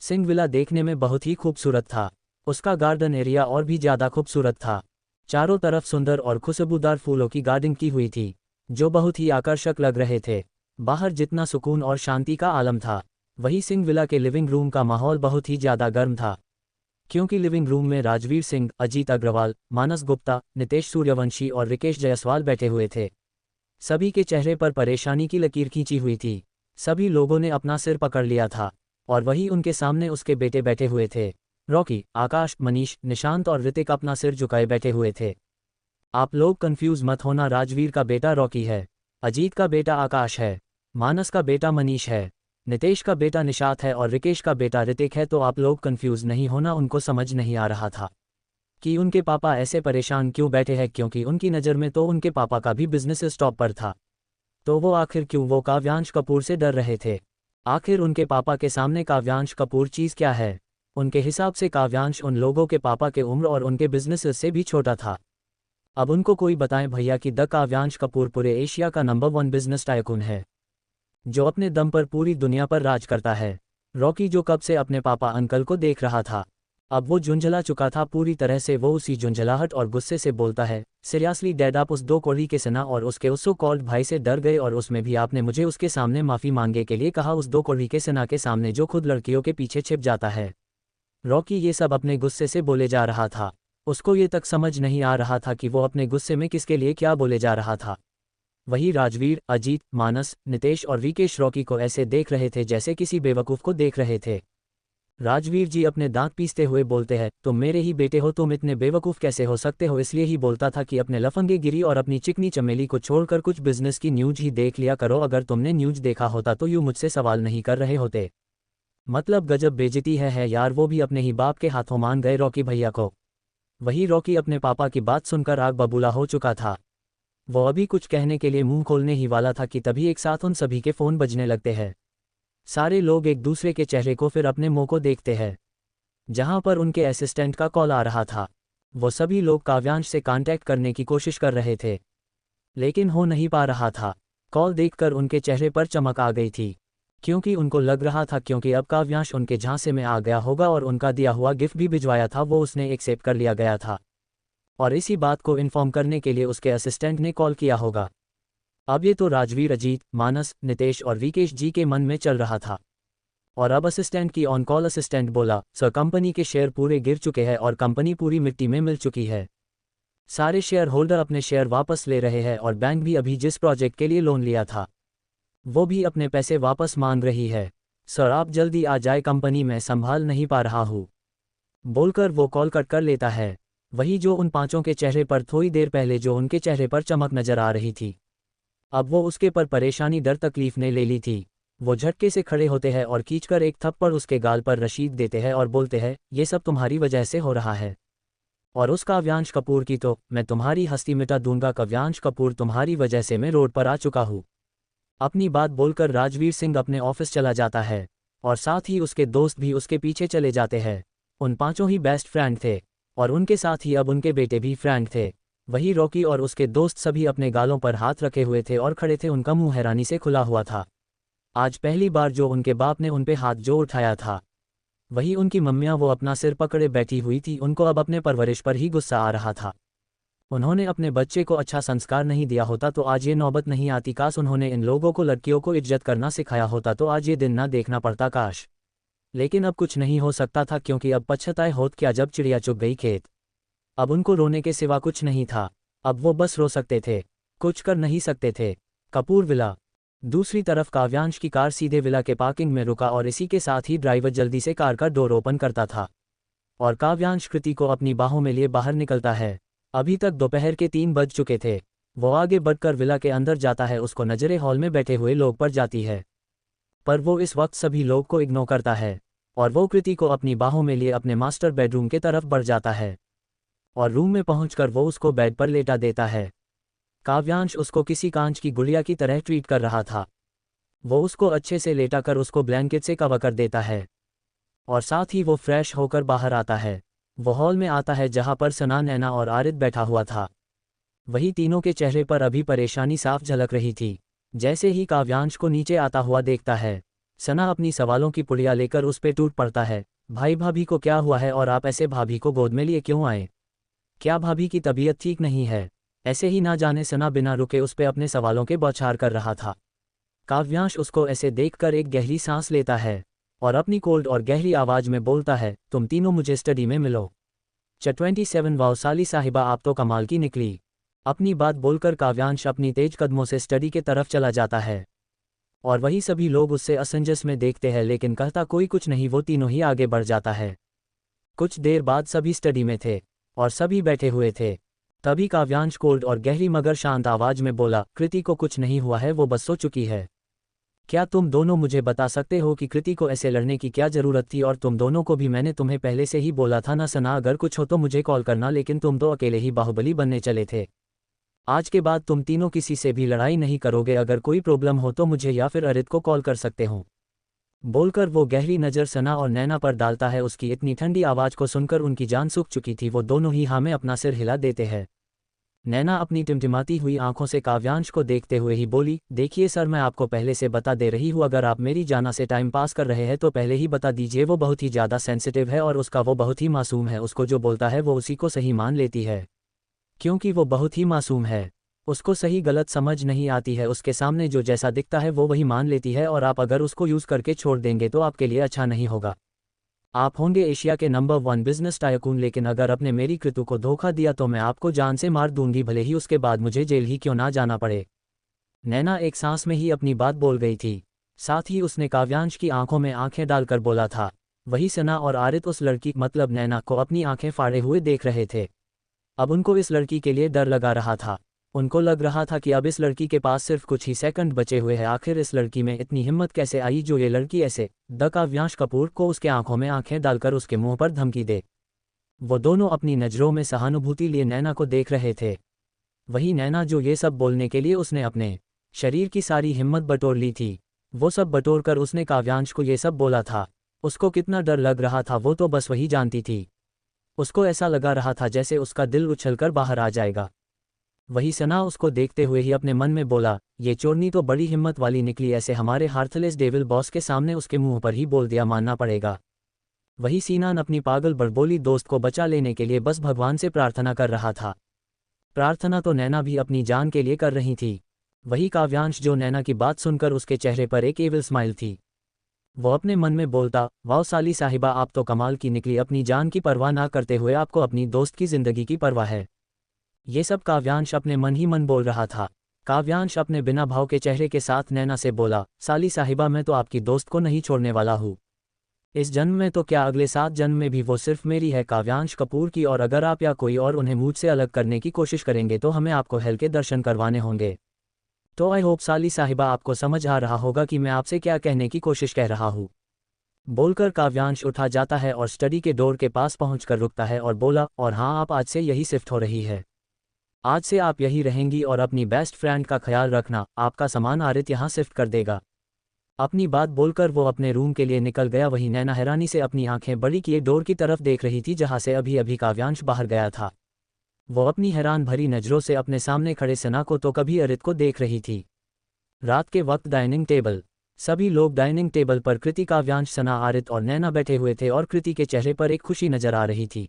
[SPEAKER 1] सिंह विला देखने में बहुत ही खूबसूरत था। उसका गार्डन एरिया और भी ज़्यादा खूबसूरत था। चारों तरफ सुंदर और खुशबूदार फूलों की गार्डनिंग की हुई थी जो बहुत ही आकर्षक लग रहे थे। बाहर जितना सुकून और शांति का आलम था, वही सिंह विला के लिविंग रूम का माहौल बहुत ही ज़्यादा गर्म था, क्योंकि लिविंग रूम में राजवीर सिंह, अजीत अग्रवाल, मानस गुप्ता, नितेश सूर्यवंशी और रिकेश जायसवाल बैठे हुए थे। सभी के चेहरे पर परेशानी की लकीर खींची हुई थी। सभी लोगों ने अपना सिर पकड़ लिया था और वही उनके सामने उसके बेटे बैठे हुए थे। रॉकी, आकाश, मनीष, निशांत और ऋतिक अपना सिर झुकाए बैठे हुए थे। आप लोग कंफ्यूज मत होना, राजवीर का बेटा रॉकी है, अजीत का बेटा आकाश है, मानस का बेटा मनीष है, नितेश का बेटा निशात है और रिकेश का बेटा ऋतिक है। तो आप लोग कंफ्यूज नहीं होना। उनको समझ नहीं आ रहा था कि उनके पापा ऐसे परेशान क्यों बैठे हैं, क्योंकि उनकी नज़र में तो उनके पापा का भी बिजनेस स्टॉप पर था। तो वो आखिर क्यों वो काव्यांश कपूर से डर रहे थे? आखिर उनके पापा के सामने काव्यांश कपूर चीज़ क्या है? उनके हिसाब से काव्यांश उन लोगों के पापा के उम्र और उनके बिजनेस से भी छोटा था। अब उनको कोई बताएं भैया कि द काव्यांश कपूर पूरे एशिया का नंबर 1 बिजनेस टाइकून है, जो अपने दम पर पूरी दुनिया पर राज करता है। रॉकी जो कब से अपने पापा अंकल को देख रहा था, अब वो झुंझला चुका था पूरी तरह से। वो उसी झुंझलाहट और गुस्से से बोलता है, सीरियसली डैड, आप उस 2 कौड़ी के सना और उसके उस सो कॉल्ड भाई से डर गए और उसमें भी आपने मुझे उसके सामने माफ़ी मांगने के लिए कहा, उस 2 कौड़ी के सना के सामने जो खुद लड़कियों के पीछे छिप जाता है। रॉकी ये सब अपने गुस्से से बोले जा रहा था। उसको ये तक समझ नहीं आ रहा था कि वो अपने गुस्से में किसके लिए क्या बोले जा रहा था। वही राजवीर, अजीत, मानस, नितेश और रिकेश रॉकी को ऐसे देख रहे थे जैसे किसी बेवकूफ़ को देख रहे थे। राजवीर जी अपने दांत पीसते हुए बोलते हैं, तुम मेरे ही बेटे हो, तुम इतने बेवकूफ़ कैसे हो सकते हो? इसलिए ही बोलता था कि अपने लफंगे गिरी और अपनी चिकनी चमेली को छोड़कर कुछ बिजनेस की न्यूज ही देख लिया करो। अगर तुमने न्यूज देखा होता तो यूँ मुझसे सवाल नहीं कर रहे होते। मतलब गजब बेइज्जती है यार। वो भी अपने ही बाप के हाथों मान गए रॉकी भैया को। वही रॉकी अपने पापा की बात सुनकर आग बबूला हो चुका था। वो अभी कुछ कहने के लिए मुंह खोलने ही वाला था कि तभी एक साथ उन सभी के फ़ोन बजने लगते हैं। सारे लोग एक दूसरे के चेहरे को फिर अपने मुंह को देखते हैं, जहां पर उनके असिस्टेंट का कॉल आ रहा था। वो सभी लोग काव्यांश से कांटेक्ट करने की कोशिश कर रहे थे, लेकिन हो नहीं पा रहा था। कॉल देखकर उनके चेहरे पर चमक आ गई थी, क्योंकि उनको लग रहा था क्योंकि अब काव्यांश उनके झांसे में आ गया होगा और उनका दिया हुआ गिफ्ट भी भिजवाया था वो उसने एक्सेप्ट कर लिया गया था, और इसी बात को इन्फॉर्म करने के लिए उसके असिस्टेंट ने कॉल किया होगा। अब ये तो राजवीर, अजीत, मानस, नितेश और रिकेश जी के मन में चल रहा था। और अब असिस्टेंट की ऑन कॉल असिस्टेंट बोला, सर कंपनी के शेयर पूरे गिर चुके हैं और कंपनी पूरी मिट्टी में मिल चुकी है। सारे शेयर होल्डर अपने शेयर वापस ले रहे हैं और बैंक भी अभी जिस प्रोजेक्ट के लिए लोन लिया था वो भी अपने पैसे वापस मांग रही है। सर आप जल्दी आ जाए, कंपनी में संभाल नहीं पा रहा हूँ, बोलकर वो कॉल कट कर लेता है। वही जो उन पांचों के चेहरे पर थोड़ी देर पहले जो उनके चेहरे पर चमक नजर आ रही थी, अब वो उसके पर परेशानी, डर, तकलीफ ने ले ली थी। वो झटके से खड़े होते हैं और खींचकर एक थप्पड़ उसके गाल पर रशीद देते हैं और बोलते हैं, ये सब तुम्हारी वजह से हो रहा है। और उस काव्यांश कपूर की तो मैं तुम्हारी हस्ती मिटा दूंगा। काव्यांश कपूर, तुम्हारी वजह से मैं रोड पर आ चुका हूँ। अपनी बात बोलकर राजवीर सिंह अपने ऑफिस चला जाता है और साथ ही उसके दोस्त भी उसके पीछे चले जाते हैं। उन पांचों ही बेस्ट फ्रेंड थे और उनके साथ ही अब उनके बेटे भी फ्रेंड थे। वही रॉकी और उसके दोस्त सभी अपने गालों पर हाथ रखे हुए थे और खड़े थे। उनका मुंह हैरानी से खुला हुआ था। आज पहली बार जो उनके बाप ने उन पे हाथ जो उठाया था वही उनकी मम्मियाँ वो अपना सिर पकड़े बैठी हुई थी, उनको अब अपने परवरिश पर ही गुस्सा आ रहा था। उन्होंने अपने बच्चे को अच्छा संस्कार नहीं दिया होता तो आज ये नौबत नहीं आती, काश उन्होंने इन लोगों को लड़कियों को इज्जत करना सिखाया होता तो आज ये दिन ना देखना पड़ता, काश। लेकिन अब कुछ नहीं हो सकता था, क्योंकि अब पछताए होत क्या जब चिड़िया चुग गई खेत। अब उनको रोने के सिवा कुछ नहीं था, अब वो बस रो सकते थे, कुछ कर नहीं सकते थे। कपूर विला। दूसरी तरफ काव्यांश की कार सीधे विला के पार्किंग में रुका और इसी के साथ ही ड्राइवर जल्दी से कार का डोर ओपन करता था और काव्यांश कृति को अपनी बाहों में लिए बाहर निकलता है। अभी तक दोपहर के 3 बज चुके थे। वो आगे बढ़कर विला के अंदर जाता है, उसको नजरें हॉल में बैठे हुए लोग पर जाती है, पर वो इस वक्त सभी लोग को इग्नोर करता है और वो कृति को अपनी बाहों में लिए अपने मास्टर बेडरूम के तरफ बढ़ जाता है और रूम में पहुंचकर वो उसको बेड पर लेटा देता है। काव्यांश उसको किसी कांच की गुड़िया की तरह ट्रीट कर रहा था। वो उसको अच्छे से लेटाकर उसको ब्लैंकेट से कवर कर देता है और साथ ही वो फ्रेश होकर बाहर आता है। वो हॉल में आता है जहां पर सना, नैना और आरिद बैठा हुआ था। वही तीनों के चेहरे पर अभी परेशानी साफ झलक रही थी। जैसे ही काव्यांश को नीचे आता हुआ देखता है, सना अपनी सवालों की पुड़िया लेकर उस पे टूट पड़ता है। भाई भाभी को क्या हुआ है और आप ऐसे भाभी को गोद में लिए क्यों आए? क्या भाभी की तबीयत ठीक नहीं है? ऐसे ही ना जाने सना बिना रुके उस पे अपने सवालों के बौछार कर रहा था। काव्यांश उसको ऐसे देखकर एक गहरी सांस लेता है और अपनी कोल्ड और गहरी आवाज में बोलता है, तुम तीनों मुझे स्टडी में मिलो। 27 वाओ साली साहिबा, आप तो कमाल की निकली। अपनी बात बोलकर काव्यांश अपनी तेज कदमों से स्टडी के तरफ चला जाता है और वही सभी लोग उससे असमंजस में देखते हैं, लेकिन कहता कोई कुछ नहीं, वो तीनों ही आगे बढ़ जाता है। कुछ देर बाद सभी स्टडी में थे और सभी बैठे हुए थे। तभी काव्यांश कोल्ड और गहरी मगर शांत आवाज में बोला, कृति को कुछ नहीं हुआ है, वो बस सो चुकी है। क्या तुम दोनों मुझे बता सकते हो कि कृति को ऐसे लड़ने की क्या जरूरत थी? और तुम दोनों को भी मैंने तुम्हें पहले से ही बोला था ना सना, अगर कुछ हो तो मुझे कॉल करना, लेकिन तुम तो अकेले ही बाहुबली बनने चले थे। आज के बाद तुम तीनों किसी से भी लड़ाई नहीं करोगे, अगर कोई प्रॉब्लम हो तो मुझे या फिर अरिद को कॉल कर सकते हो। बोलकर वो गहरी नज़र सना और नैना पर डालता है। उसकी इतनी ठंडी आवाज़ को सुनकर उनकी जान सूख चुकी थी। वो दोनों ही हाँ में अपना सिर हिला देते हैं। नैना अपनी टिमटिमाती हुई आंखों से काव्यांश को देखते हुए ही बोली, देखिए सर, मैं आपको पहले से बता दे रही हूँ, अगर आप मेरी जाना से टाइम पास कर रहे हैं तो पहले ही बता दीजिए। वो बहुत ही ज़्यादा सेंसिटिव है और उसका वो बहुत ही मासूम है। उसको जो बोलता है वो उसी को सही मान लेती है, क्योंकि वो बहुत ही मासूम है। उसको सही गलत समझ नहीं आती है। उसके सामने जो जैसा दिखता है वो वही मान लेती है और आप अगर उसको यूज़ करके छोड़ देंगे तो आपके लिए अच्छा नहीं होगा। आप होंगे एशिया के नंबर 1 बिजनेस टायकून, लेकिन अगर आपने मेरी कृतु को धोखा दिया तो मैं आपको जान से मार दूंगी, भले ही उसके बाद मुझे जेल ही क्यों ना जाना पड़े। नैना एक सांस में ही अपनी बात बोल गई थी। साथ ही उसने काव्यांश की आंखों में आंखें डालकर बोला था। वही सना और आरित उस लड़की मतलब नैना को अपनी आंखें फाड़े हुए देख रहे थे। अब उनको इस लड़की के लिए डर लगा रहा था। उनको लग रहा था कि अब इस लड़की के पास सिर्फ कुछ ही सेकंड बचे हुए हैं। आखिर इस लड़की में इतनी हिम्मत कैसे आई जो ये लड़की ऐसे काव्यांश कपूर को उसके आंखों में आंखें डालकर उसके मुंह पर धमकी दे। वो दोनों अपनी नज़रों में सहानुभूति लिए नैना को देख रहे थे। वही नैना जो ये सब बोलने के लिए उसने अपने शरीर की सारी हिम्मत बटोर ली थी, वो सब बटोर कर उसने काव्यांश को ये सब बोला था। उसको कितना डर लग रहा था वो तो बस वही जानती थी। उसको ऐसा लगा रहा था जैसे उसका दिल उछलकर बाहर आ जाएगा। वही सना उसको देखते हुए ही अपने मन में बोला, ये चोरनी तो बड़ी हिम्मत वाली निकली, ऐसे हमारे हार्थलेस डेविल बॉस के सामने उसके मुंह पर ही बोल दिया, मानना पड़ेगा। वही सीनान अपनी पागल बड़बोली दोस्त को बचा लेने के लिए बस भगवान से प्रार्थना कर रहा था। प्रार्थना तो नैना भी अपनी जान के लिए कर रही थी। वही काव्यांश जो नैना की बात सुनकर उसके चेहरे पर एक एविल स्माइल थी। वो अपने मन में बोलता, वाओ साली साहिबा, आप तो कमाल की निकली, अपनी जान की परवाह ना करते हुए आपको अपनी दोस्त की जिंदगी की परवाह है। ये सब काव्यांश अपने मन ही मन बोल रहा था। काव्यांश अपने बिना भाव के चेहरे के साथ नैना से बोला, साली साहिबा, मैं तो आपकी दोस्त को नहीं छोड़ने वाला हूँ। इस जन्म में तो क्या अगले 7 जन्म में भी वो सिर्फ मेरी है, काव्यांश कपूर की, और अगर आप या कोई और उन्हें मुझसे अलग करने की कोशिश करेंगे तो हमें आपको हेल के दर्शन करवाने होंगे। तो आई होप साली साहिबा आपको समझ आ रहा होगा कि मैं आपसे क्या कहने की कोशिश कह रहा हूँ। बोलकर काव्यांश उठा जाता है और स्टडी के डोर के पास पहुंचकर रुकता है और बोला, और हाँ, आप आज से यही शिफ्ट हो रही है। आज से आप यही रहेंगी और अपनी बेस्ट फ्रेंड का ख्याल रखना, आपका सामान आरित यहाँ शिफ्ट कर देगा। अपनी बात बोलकर वो अपने रूम के लिए निकल गया। वही नैना हैरानी से अपनी आंखें बड़ी किए डोर की तरफ देख रही थी जहाँ से अभी अभी काव्यांश बाहर गया था। वो अपनी हैरान भरी नज़रों से अपने सामने खड़े सना को तो कभी अरित को देख रही थी। रात के वक्त डाइनिंग टेबल सभी लोग डाइनिंग टेबल पर कृति, काव्यांश, सना, आरित और नैना बैठे हुए थे और कृति के चेहरे पर एक खुशी नजर आ रही थी।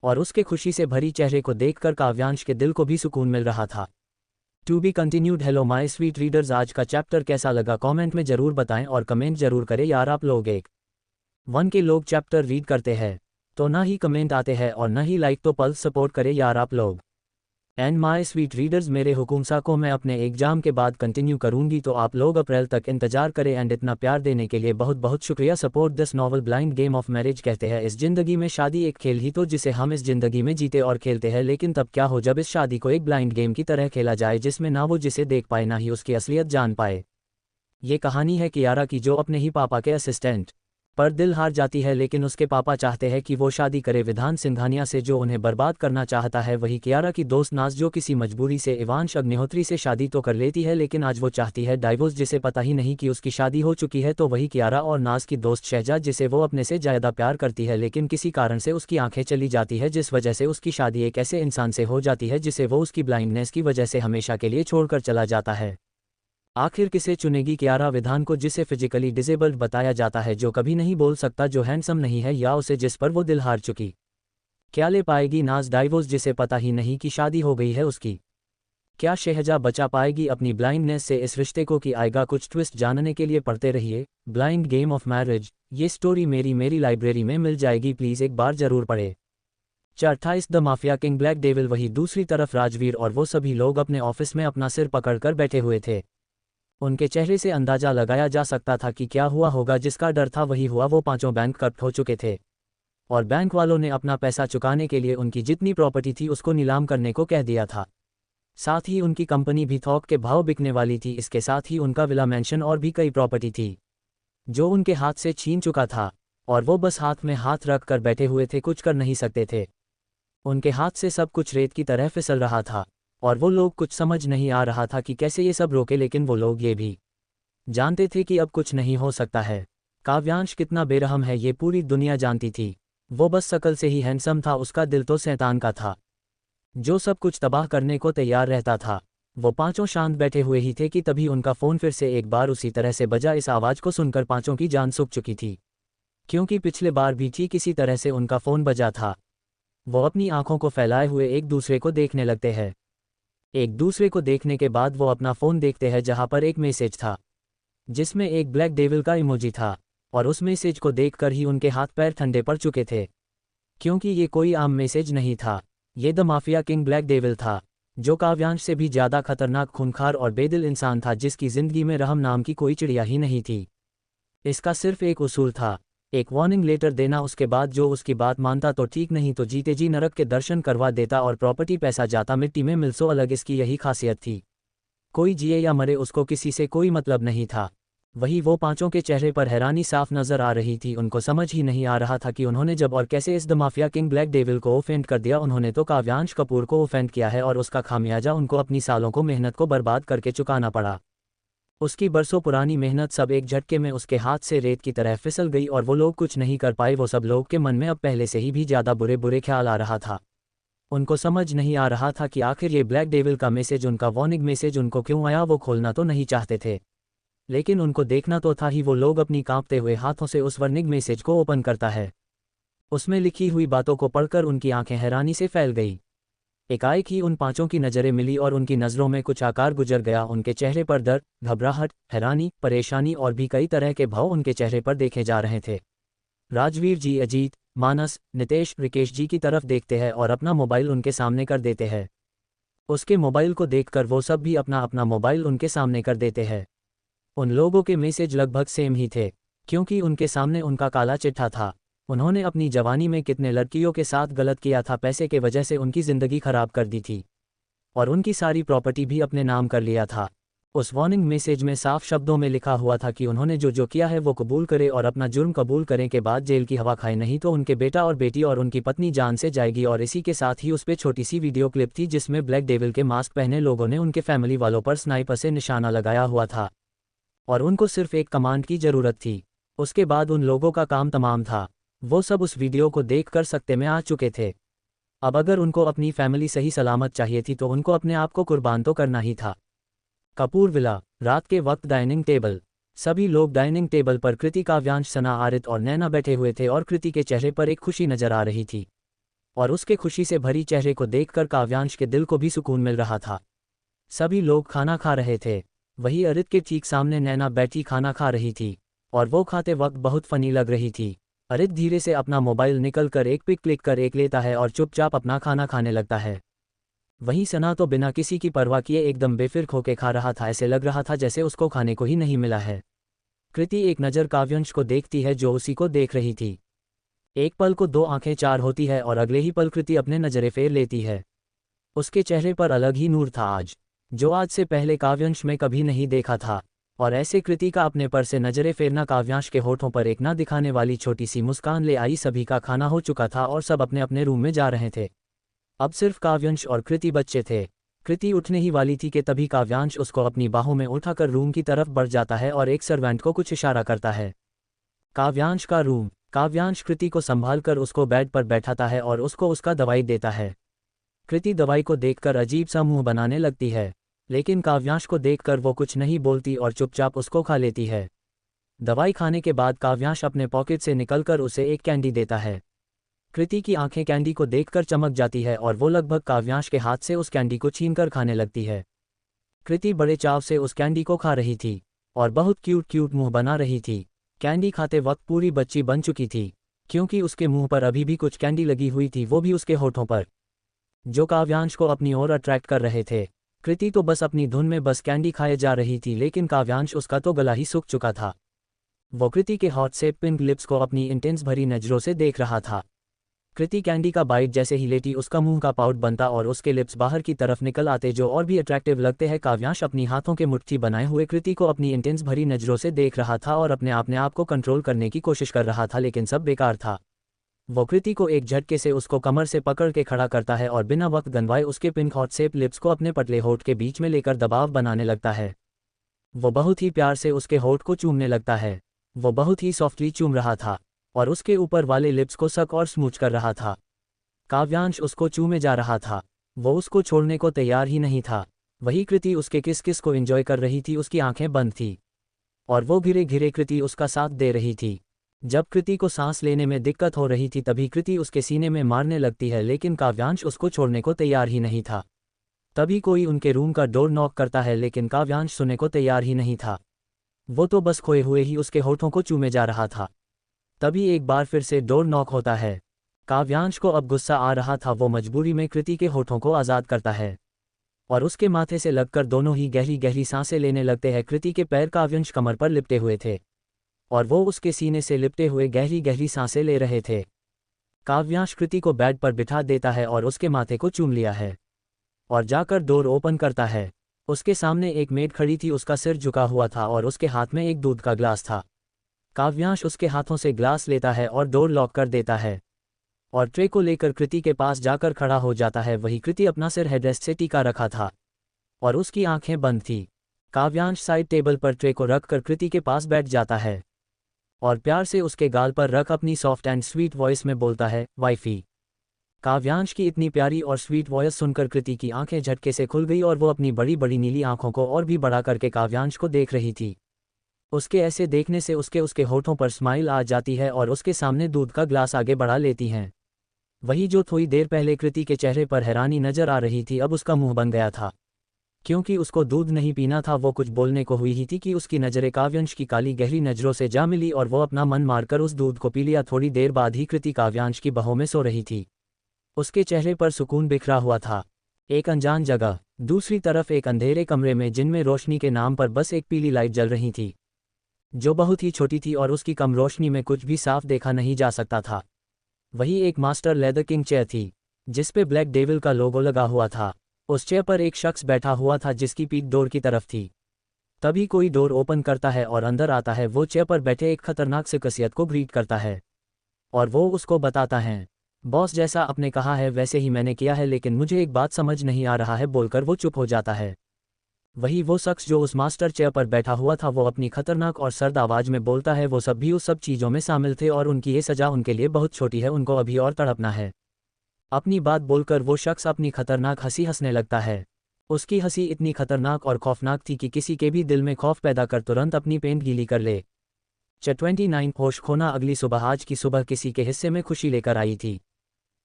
[SPEAKER 1] और उसके खुशी से भरी चेहरे को देखकर काव्यांश के दिल को भी सुकून मिल रहा था। To be continued. Hello my sweet readers, आज का चैप्टर कैसा लगा कमेंट में ज़रूर बताएं और कमेंट ज़रूर करें यार। आप लोग एक वन के लोग चैप्टर रीड करते हैं तो ना ही कमेंट आते हैं और ना ही लाइक, तो पल्स सपोर्ट करें यार आप लोग। एंड माय स्वीट रीडर्स, मेरे हुकुमसा को मैं अपने एग्जाम के बाद कंटिन्यू करूंगी तो आप लोग अप्रैल तक इंतजार करें। एंड इतना प्यार देने के लिए बहुत बहुत शुक्रिया। Support this novel. Blind game of marriage. कहते हैं इस जिंदगी में शादी एक खेल ही तो जिसे हम इस जिंदगी में जीते और खेलते हैं, लेकिन तब क्या हो जब इस शादी को एक ब्लाइंड गेम की तरह खेला जाए जिसमें ना वो जिसे देख पाए ना ही उसकी असलियत जान पाए। ये कहानी है कियारा की, जो अपने ही पापा के असिस्टेंट पर दिल हार जाती है, लेकिन उसके पापा चाहते हैं कि वो शादी करे विधान सिंघानिया से जो उन्हें बर्बाद करना चाहता है। वही कियारा की दोस्त नाज, जो किसी मजबूरी से इवांश अग्निहोत्री से शादी तो कर लेती है लेकिन आज वो चाहती है डाइवोर्स, जिसे पता ही नहीं कि उसकी शादी हो चुकी है। तो वही कियारा और नाज की दोस्त शहजाद, जिसे वो अपने से ज़्यादा प्यार करती है लेकिन किसी कारण से उसकी आंखें चली जाती है, जिस वजह से उसकी शादी एक ऐसे इंसान से हो जाती है जिसे वो उसकी ब्लाइंडनेस की वजह से हमेशा के लिए छोड़कर चला जाता है। आखिर किसे चुनेगी कियारा? विधान को, जिसे फिजिकली डिसेबल्ड बताया जाता है, जो कभी नहीं बोल सकता, जो हैंडसम नहीं है, या उसे जिस पर वो दिल हार चुकी? क्या ले पाएगी नाज डाइवोर्स, जिसे पता ही नहीं कि शादी हो गई है उसकी? क्या शहजा बचा पाएगी अपनी ब्लाइंडनेस से इस रिश्ते को? कि आएगा कुछ ट्विस्ट? जानने के लिए पढ़ते रहिए ब्लाइंड गेम ऑफ मैरिज। ये स्टोरी मेरी लाइब्रेरी में मिल जाएगी, प्लीज़ एक बार जरूर पढ़े। 28 the mafia king black devil. वही दूसरी तरफ राजवीर और वो सभी लोग अपने ऑफिस में अपना सिर पकड़कर बैठे हुए थे। उनके चेहरे से अंदाजा लगाया जा सकता था कि क्या हुआ होगा। जिसका डर था वही हुआ। वो पांचों बैंक करप्ट हो चुके थे और बैंक वालों ने अपना पैसा चुकाने के लिए उनकी जितनी प्रॉपर्टी थी उसको नीलाम करने को कह दिया था। साथ ही उनकी कंपनी भी थोक के भाव बिकने वाली थी। इसके साथ ही उनका विला मेंशन और भी कई प्रॉपर्टी थी जो उनके हाथ से छीन चुका था और वो बस हाथ में हाथ रख कर बैठे हुए थे, कुछ कर नहीं सकते थे। उनके हाथ से सब कुछ रेत की तरह फिसल रहा था और वो लोग कुछ समझ नहीं आ रहा था कि कैसे ये सब रोके, लेकिन वो लोग ये भी जानते थे कि अब कुछ नहीं हो सकता है। काव्यांश कितना बेरहम है ये पूरी दुनिया जानती थी। वो बस शकल से ही हैंडसम था, उसका दिल तो शैतान का था जो सब कुछ तबाह करने को तैयार रहता था। वो पांचों शांत बैठे हुए ही थे कि तभी उनका फ़ोन फिर से एक बार उसी तरह से बजा। इस आवाज़ को सुनकर पांचों की जान सूख चुकी थी, क्योंकि पिछले बार भी ठीक इसी तरह से उनका फ़ोन बजा था। वो अपनी आंखों को फैलाए हुए एक दूसरे को देखने लगते हैं। एक दूसरे को देखने के बाद वो अपना फ़ोन देखते हैं, जहां पर एक मैसेज था जिसमें एक ब्लैक डेविल का इमोजी था। और उस मैसेज को देखकर ही उनके हाथ पैर ठंडे पड़ चुके थे, क्योंकि ये कोई आम मैसेज नहीं था। ये the mafia king black devil था, जो काव्यांश से भी ज़्यादा खतरनाक, खूंखार और बेदिल इंसान था, जिसकी ज़िंदगी में रहम नाम की कोई चिड़िया ही नहीं थी। इसका सिर्फ एक उसूल था, एक वार्निंग लेटर देना। उसके बाद जो उसकी बात मानता तो ठीक, नहीं तो जीते जी नरक के दर्शन करवा देता और प्रॉपर्टी पैसा जाता मिट्टी में मिल। सो अलग इसकी यही खासियत थी, कोई जिए या मरे उसको किसी से कोई मतलब नहीं था। वही वो पांचों के चेहरे पर हैरानी साफ नजर आ रही थी। उनको समझ ही नहीं आ रहा था कि उन्होंने जब और कैसे इस the mafia king black devil को ऑफेंड कर दिया। उन्होंने तो काव्यांश कपूर को ऑफेंड किया है और उसका खामियाजा उनको अपनी सालों को मेहनत को बर्बाद करके चुकाना पड़ा। उसकी बरसों पुरानी मेहनत सब एक झटके में उसके हाथ से रेत की तरह फिसल गई और वो लोग कुछ नहीं कर पाए। वो सब लोग के मन में अब पहले से ही भी ज़्यादा बुरे बुरे ख्याल आ रहा था। उनको समझ नहीं आ रहा था कि आखिर ये ब्लैक डेविल का मैसेज, उनका वार्निंग मैसेज उनको क्यों आया। वो खोलना तो नहीं चाहते थे, लेकिन उनको देखना तो था ही। वो लोग अपनी कांपते हुए हाथों से उस वार्निंग मैसेज को ओपन करता है। उसमें लिखी हुई बातों को पढ़कर उनकी आंखें हैरानी से फैल गई। एकाएक ही उन पांचों की नज़रें मिली और उनकी नज़रों में कुछ आकार गुजर गया। उनके चेहरे पर दर्द, घबराहट, हैरानी, परेशानी और भी कई तरह के भाव उनके चेहरे पर देखे जा रहे थे। राजवीर जी अजीत, मानस, नितेश, रिकेश जी की तरफ देखते हैं और अपना मोबाइल उनके सामने कर देते हैं। उसके मोबाइल को देखकर वो सब भी अपना अपना मोबाइल उनके सामने कर देते हैं। उन लोगों के मैसेज लगभग सेम ही थे, क्योंकि उनके सामने उनका काला चिट्ठा था। उन्होंने अपनी जवानी में कितने लड़कियों के साथ गलत किया था, पैसे के वजह से उनकी ज़िंदगी खराब कर दी थी और उनकी सारी प्रॉपर्टी भी अपने नाम कर लिया था। उस वार्निंग मैसेज में साफ शब्दों में लिखा हुआ था कि उन्होंने जो जो किया है वो कबूल करे और अपना जुर्म कबूल करने के बाद जेल की हवा खाए, नहीं तो उनके बेटा और बेटी और उनकी पत्नी जान से जाएगी। और इसी के साथ ही उस पर छोटी सी वीडियो क्लिप थी जिसमें ब्लैक डेविल के मास्क पहने लोगों ने उनके फैमिली वालों पर स्नाइपर से निशाना लगाया हुआ था और उनको सिर्फ एक कमांड की ज़रूरत थी। उसके बाद उन लोगों का काम तमाम था। वो सब उस वीडियो को देख कर सकते में आ चुके थे। अब अगर उनको अपनी फैमिली सही सलामत चाहिए थी तो उनको अपने आप को कुर्बान तो करना ही था। कपूर विला, रात के वक्त डाइनिंग टेबल। सभी लोग डाइनिंग टेबल पर कृति, काव्यांश, सना, आरित और नैना बैठे हुए थे और कृति के चेहरे पर एक खुशी नजर आ रही थी। और उसके खुशी से भरी चेहरे को देखकर काव्यांश के दिल को भी सुकून मिल रहा था। सभी लोग खाना खा रहे थे। वही अरित के ठीक सामने नैना बैठी खाना खा रही थी और वो खाते वक्त बहुत फनी लग रही थी। अरित धीरे से अपना मोबाइल निकल कर एक पिक क्लिक कर एक लेता है और चुपचाप अपना खाना खाने लगता है। वहीं सना तो बिना किसी की परवाह किए एकदम बेफिक्र होके खा रहा था, ऐसे लग रहा था जैसे उसको खाने को ही नहीं मिला है। कृति एक नज़र काव्यांश को देखती है जो उसी को देख रही थी। एक पल को दो आंखें चार होती है और अगले ही पल कृति अपने नजरें फेर लेती है। उसके चेहरे पर अलग ही नूर था आज, जो आज से पहले काव्यांश में कभी नहीं देखा था। और ऐसे कृति का अपने पर से नजरें फेरना काव्यांश के होठों पर एक ना दिखाने वाली छोटी सी मुस्कान ले आई। सभी का खाना हो चुका था और सब अपने अपने रूम में जा रहे थे। अब सिर्फ काव्यांश और कृति बच्चे थे। कृति उठने ही वाली थी कि तभी काव्यांश उसको अपनी बाहों में उठाकर रूम की तरफ बढ़ जाता है और एक सर्वेंट को कुछ इशारा करता है। काव्यांश का रूम। काव्यांश कृति को संभालकर उसको बेड पर बैठाता है और उसको उसका दवाई देता है। कृति दवाई को देखकर अजीब सा मुंह बनाने लगती है, लेकिन काव्यांश को देखकर वो कुछ नहीं बोलती और चुपचाप उसको खा लेती है। दवाई खाने के बाद काव्यांश अपने पॉकेट से निकलकर उसे एक कैंडी देता है। कृति की आंखें कैंडी को देखकर चमक जाती है और वो लगभग काव्यांश के हाथ से उस कैंडी को छीनकर खाने लगती है। कृति बड़े चाव से उस कैंडी को खा रही थी और बहुत क्यूट क्यूट मुंह बना रही थी। कैंडी खाते वक्त पूरी बच्ची बन चुकी थी, क्योंकि उसके मुंह पर अभी भी कुछ कैंडी लगी हुई थी, वो भी उसके होठों पर, जो काव्यांश को अपनी ओर अट्रैक्ट कर रहे थे। कृति तो बस अपनी धुन में बस कैंडी खाए जा रही थी, लेकिन काव्यांश उसका तो गला ही सूख चुका था। वो कृति के हॉट से पिंक लिप्स को अपनी इंटेंस भरी नजरों से देख रहा था। कृति कैंडी का बाइट जैसे ही लेती उसका मुंह का पाउट बनता और उसके लिप्स बाहर की तरफ निकल आते, जो और भी अट्रैक्टिव लगते हैं। काव्यांश अपनी हाथों के मुट्ठी बनाए हुए कृति को अपनी इंटेंस भरी नजरों से देख रहा था और अपने आप को कंट्रोल करने की कोशिश कर रहा था, लेकिन सब बेकार था। वो कृति को एक झटके से उसको कमर से पकड़ के खड़ा करता है और बिना वक्त गंवाए उसके पिंक हॉट शेप लिप्स को अपने पतले होठ के बीच में लेकर दबाव बनाने लगता है। वो बहुत ही प्यार से उसके होठ को चूमने लगता है। वो बहुत ही सॉफ्टली चूम रहा था और उसके ऊपर वाले लिप्स को सक और स्मूच कर रहा था। काव्यांश उसको चूमे जा रहा था। वो उसको छोड़ने को तैयार ही नहीं था। वही कृति उसके किस किस को एंजॉय कर रही थी। उसकी आंखें बंद थी और वो घिरे घिरे कृति उसका साथ दे रही थी। जब कृति को सांस लेने में दिक्कत हो रही थी तभी कृति उसके सीने में मारने लगती है, लेकिन काव्यांश उसको छोड़ने को तैयार ही नहीं था। तभी कोई उनके रूम का डोर नॉक करता है, लेकिन काव्यांश सुनने को तैयार ही नहीं था। वो तो बस खोए हुए ही उसके होठों को चूमे जा रहा था। तभी एक बार फिर से डोर नॉक होता है। काव्यांश को अब गुस्सा आ रहा था। वो मजबूरी में कृति के होठों को आज़ाद करता है और उसके माथे से लगकर दोनों ही गहरी गहरी सांसें लेने लगते हैं। कृति के पैर काव्यांश कमर पर लिपटे हुए थे और वो उसके सीने से लिपटे हुए गहरी गहरी सांसें ले रहे थे। काव्यांश कृति को बेड पर बिठा देता है और उसके माथे को चूम लिया है और जाकर डोर ओपन करता है। उसके सामने एक मेड खड़ी थी, उसका सिर झुका हुआ था और उसके हाथ में एक दूध का ग्लास था। काव्यांश उसके हाथों से ग्लास लेता है और डोर लॉक कर देता है और ट्रे को लेकर कृति के पास जाकर खड़ा हो जाता है। वही कृति अपना सिर हेडरेस्ट से टीका रखा था और उसकी आंखें बंद थी। काव्यांश साइड टेबल पर ट्रे को रखकर कृति के पास बैठ जाता है और प्यार से उसके गाल पर रख अपनी सॉफ्ट एंड स्वीट वॉइस में बोलता है, वाइफी। काव्यांश की इतनी प्यारी और स्वीट वॉइस सुनकर कृति की आंखें झटके से खुल गई और वो अपनी बड़ी बड़ी नीली आंखों को और भी बड़ा करके काव्यांश को देख रही थी। उसके ऐसे देखने से उसके होठों पर स्माइल आ जाती है और उसके सामने दूध का ग्लास आगे बढ़ा लेती हैं। वही जो थोड़ी देर पहले कृति के चेहरे पर हैरानी नजर आ रही थी, अब उसका मुंह बन गया था। क्योंकि उसको दूध नहीं पीना था, वो कुछ बोलने को हुई ही थी कि उसकी नज़रें काव्यांश की काली गहरी नज़रों से जा मिली और वो अपना मन मारकर उस दूध को पी लिया। थोड़ी देर बाद ही कृति काव्यांश की बाहों में सो रही थी। उसके चेहरे पर सुकून बिखरा हुआ था। एक अनजान जगह, दूसरी तरफ एक अंधेरे कमरे में जिनमें रोशनी के नाम पर बस एक पीली लाइट जल रही थी, जो बहुत ही छोटी थी और उसकी कम रोशनी में कुछ भी साफ देखा नहीं जा सकता था। वही एक मास्टर लेदर किंग चेयर थी जिसपे ब्लैक डेविल का लोगो लगा हुआ था। उस चेयर पर एक शख्स बैठा हुआ था जिसकी पीठ डोर की तरफ थी। तभी कोई डोर ओपन करता है और अंदर आता है। वो चेयर पर बैठे एक खतरनाक शख्सियत को ग्रीट करता है और वो उसको बताता है, बॉस जैसा आपने कहा है वैसे ही मैंने किया है, लेकिन मुझे एक बात समझ नहीं आ रहा है, बोलकर वो चुप हो जाता है। वही वो शख्स जो उस मास्टर चेयर पर बैठा हुआ था, वो अपनी खतरनाक और सर्द आवाज में बोलता है, वो सब भी उस सब चीज़ों में शामिल थे और उनकी ये सज़ा उनके लिए बहुत छोटी है, उनको अभी और तड़पना है। अपनी बात बोलकर वो शख्स अपनी खतरनाक हंसी हंसने लगता है उसकी हंसी इतनी खतरनाक और खौफनाक थी कि किसी के भी दिल में खौफ पैदा कर तुरंत अपनी पेंट गीली कर ले। चैप्टर 29 होश खोना। अगली सुबह आज की सुबह किसी के हिस्से में खुशी लेकर आई थी,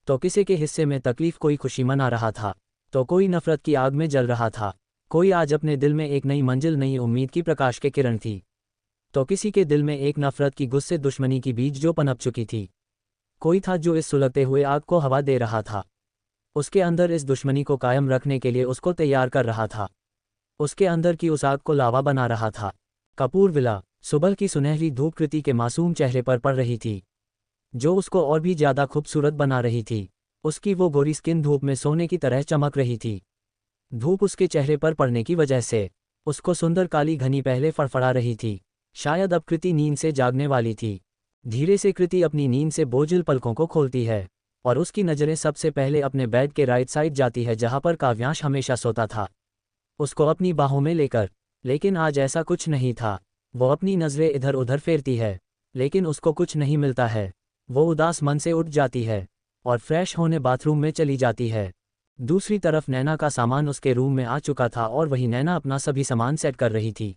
[SPEAKER 1] तो किसी के हिस्से में तकलीफ। कोई खुशी मना रहा था, तो कोई नफरत की आग में जल रहा था। कोई आज अपने दिल में एक नई मंजिल, नई उम्मीद की प्रकाश के किरण थी, तो किसी के दिल में एक नफरत की, गुस्से, दुश्मनी की बीज जो पनप चुकी थी। कोई था जो इस सुलगते हुए आग को हवा दे रहा था, उसके अंदर इस दुश्मनी को कायम रखने के लिए उसको तैयार कर रहा था, उसके अंदर की उस आग को लावा बना रहा था। कपूर विला। सुबह की सुनहरी धूप कृति के मासूम चेहरे पर पड़ रही थी, जो उसको और भी ज्यादा खूबसूरत बना रही थी। उसकी वो गोरी स्किन धूप में सोने की तरह चमक रही थी। धूप उसके चेहरे पर पड़ने की वजह से उसको सुंदर काली घनी पहले फड़फड़ा रही थी। शायद अब कृति नींद से जागने वाली थी। धीरे से कृति अपनी नींद से बोझिल पलकों को खोलती है और उसकी नज़रें सबसे पहले अपने बेड के राइट साइड जाती है, जहां पर काव्यांश हमेशा सोता था, उसको अपनी बाहों में लेकर। लेकिन आज ऐसा कुछ नहीं था। वो अपनी नज़रें इधर उधर फेरती है, लेकिन उसको कुछ नहीं मिलता है। वो उदास मन से उठ जाती है और फ्रेश होने बाथरूम में चली जाती है। दूसरी तरफ नैना का सामान उसके रूम में आ चुका था और वही नैना अपना सभी सामान सेट कर रही थी।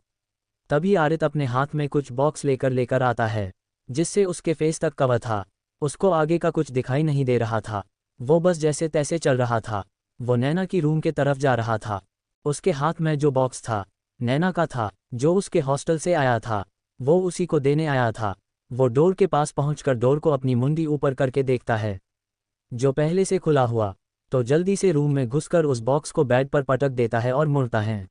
[SPEAKER 1] तभी आरित अपने हाथ में कुछ बॉक्स लेकर आता है, जिससे उसके फेस तक कवर था। उसको आगे का कुछ दिखाई नहीं दे रहा था। वो बस जैसे तैसे चल रहा था। वो नैना की रूम के तरफ जा रहा था। उसके हाथ में जो बॉक्स था नैना का था, जो उसके हॉस्टल से आया था। वो उसी को देने आया था। वो डोर के पास पहुंचकर डोर को अपनी मुंडी ऊपर करके देखता है, जो पहले से खुला हुआ, तो जल्दी से रूम में घुसकर उस बॉक्स को बेड पर पटक देता है और मुड़ता है।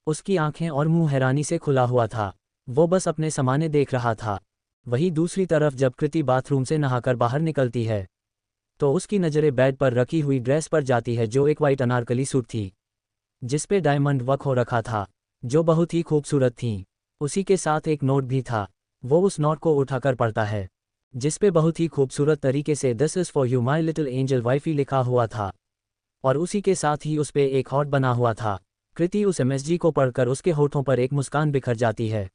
[SPEAKER 1] उसकी आंखें और मुंह हैरानी से खुला हुआ था। वो बस अपने सामाने देख रहा था। वहीं दूसरी तरफ जब कृति बाथरूम से नहाकर बाहर निकलती है, तो उसकी नज़रें बेड पर रखी हुई ड्रेस पर जाती है, जो एक वाइट अनारकली सूट थी, जिसपे डायमंड वर्क हो रखा था, जो बहुत ही खूबसूरत थी। उसी के साथ एक नोट भी था। वो उस नोट को उठाकर पढ़ता है, जिसपे बहुत ही खूबसूरत तरीके से this is for you my little angel wifey लिखा हुआ था, और उसी के साथ ही उसपे एक हॉट बना हुआ था। कृति उस एमएसजी को पढ़कर उसके होठों पर एक मुस्कान बिखर जाती है।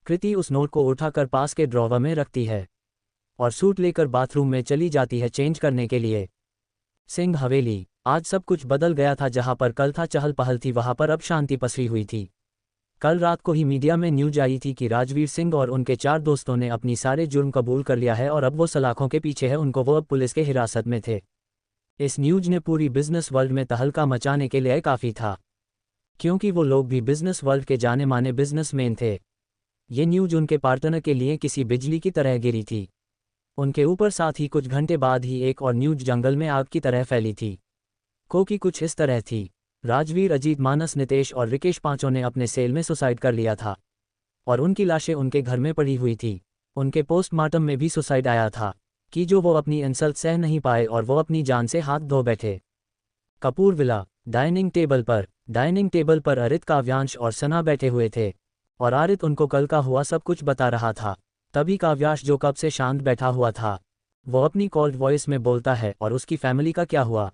[SPEAKER 1] कृति उस नोट को उठाकर पास के ड्रॉवर में रखती है और सूट लेकर बाथरूम में चली जाती है चेंज करने के लिए। सिंह हवेली। आज सब कुछ बदल गया था। जहां पर कल था चहल पहल थी, वहां पर अब शांति पसरी हुई थी। कल रात को ही मीडिया में न्यूज आई थी कि राजवीर सिंह और उनके 4 दोस्तों ने अपनी सारे जुर्म कबूल कर लिया है और अब वो सलाखों के पीछे है। वो अब पुलिस के हिरासत में थे। इस न्यूज ने पूरी बिजनेस वर्ल्ड में तहलका मचाने के लिए काफ़ी था, क्योंकि वो लोग भी बिजनेस वर्ल्ड के जाने माने बिजनेसमैन थे। ये न्यूज उनके पार्टनर के लिए किसी बिजली की तरह गिरी थी। उनके ऊपर साथ ही कुछ घंटे बाद ही एक और न्यूज जंगल में आग की तरह फैली थी। की कुछ इस तरह थी। राजवीर, अजीत, मानस, नितेश और रिकेश पांचों ने अपने सेल में सुसाइड कर लिया था और उनकी लाशें उनके घर में पड़ी हुई थी। उनके पोस्टमार्टम में भी सुसाइड आया था कि जो वो अपनी इंसल्ट सह नहीं पाए और वो अपनी जान से हाथ धो बैठे। कपूर विला। डाइनिंग टेबल पर आरित, काव्यांश और सना बैठे हुए थे और आरित उनको कल का हुआ सब कुछ बता रहा था। तभी काव्यांश, जो कब से शांत बैठा हुआ था, वो अपनी कोल्ड वॉइस में बोलता है, और उसकी फैमिली का क्या हुआ?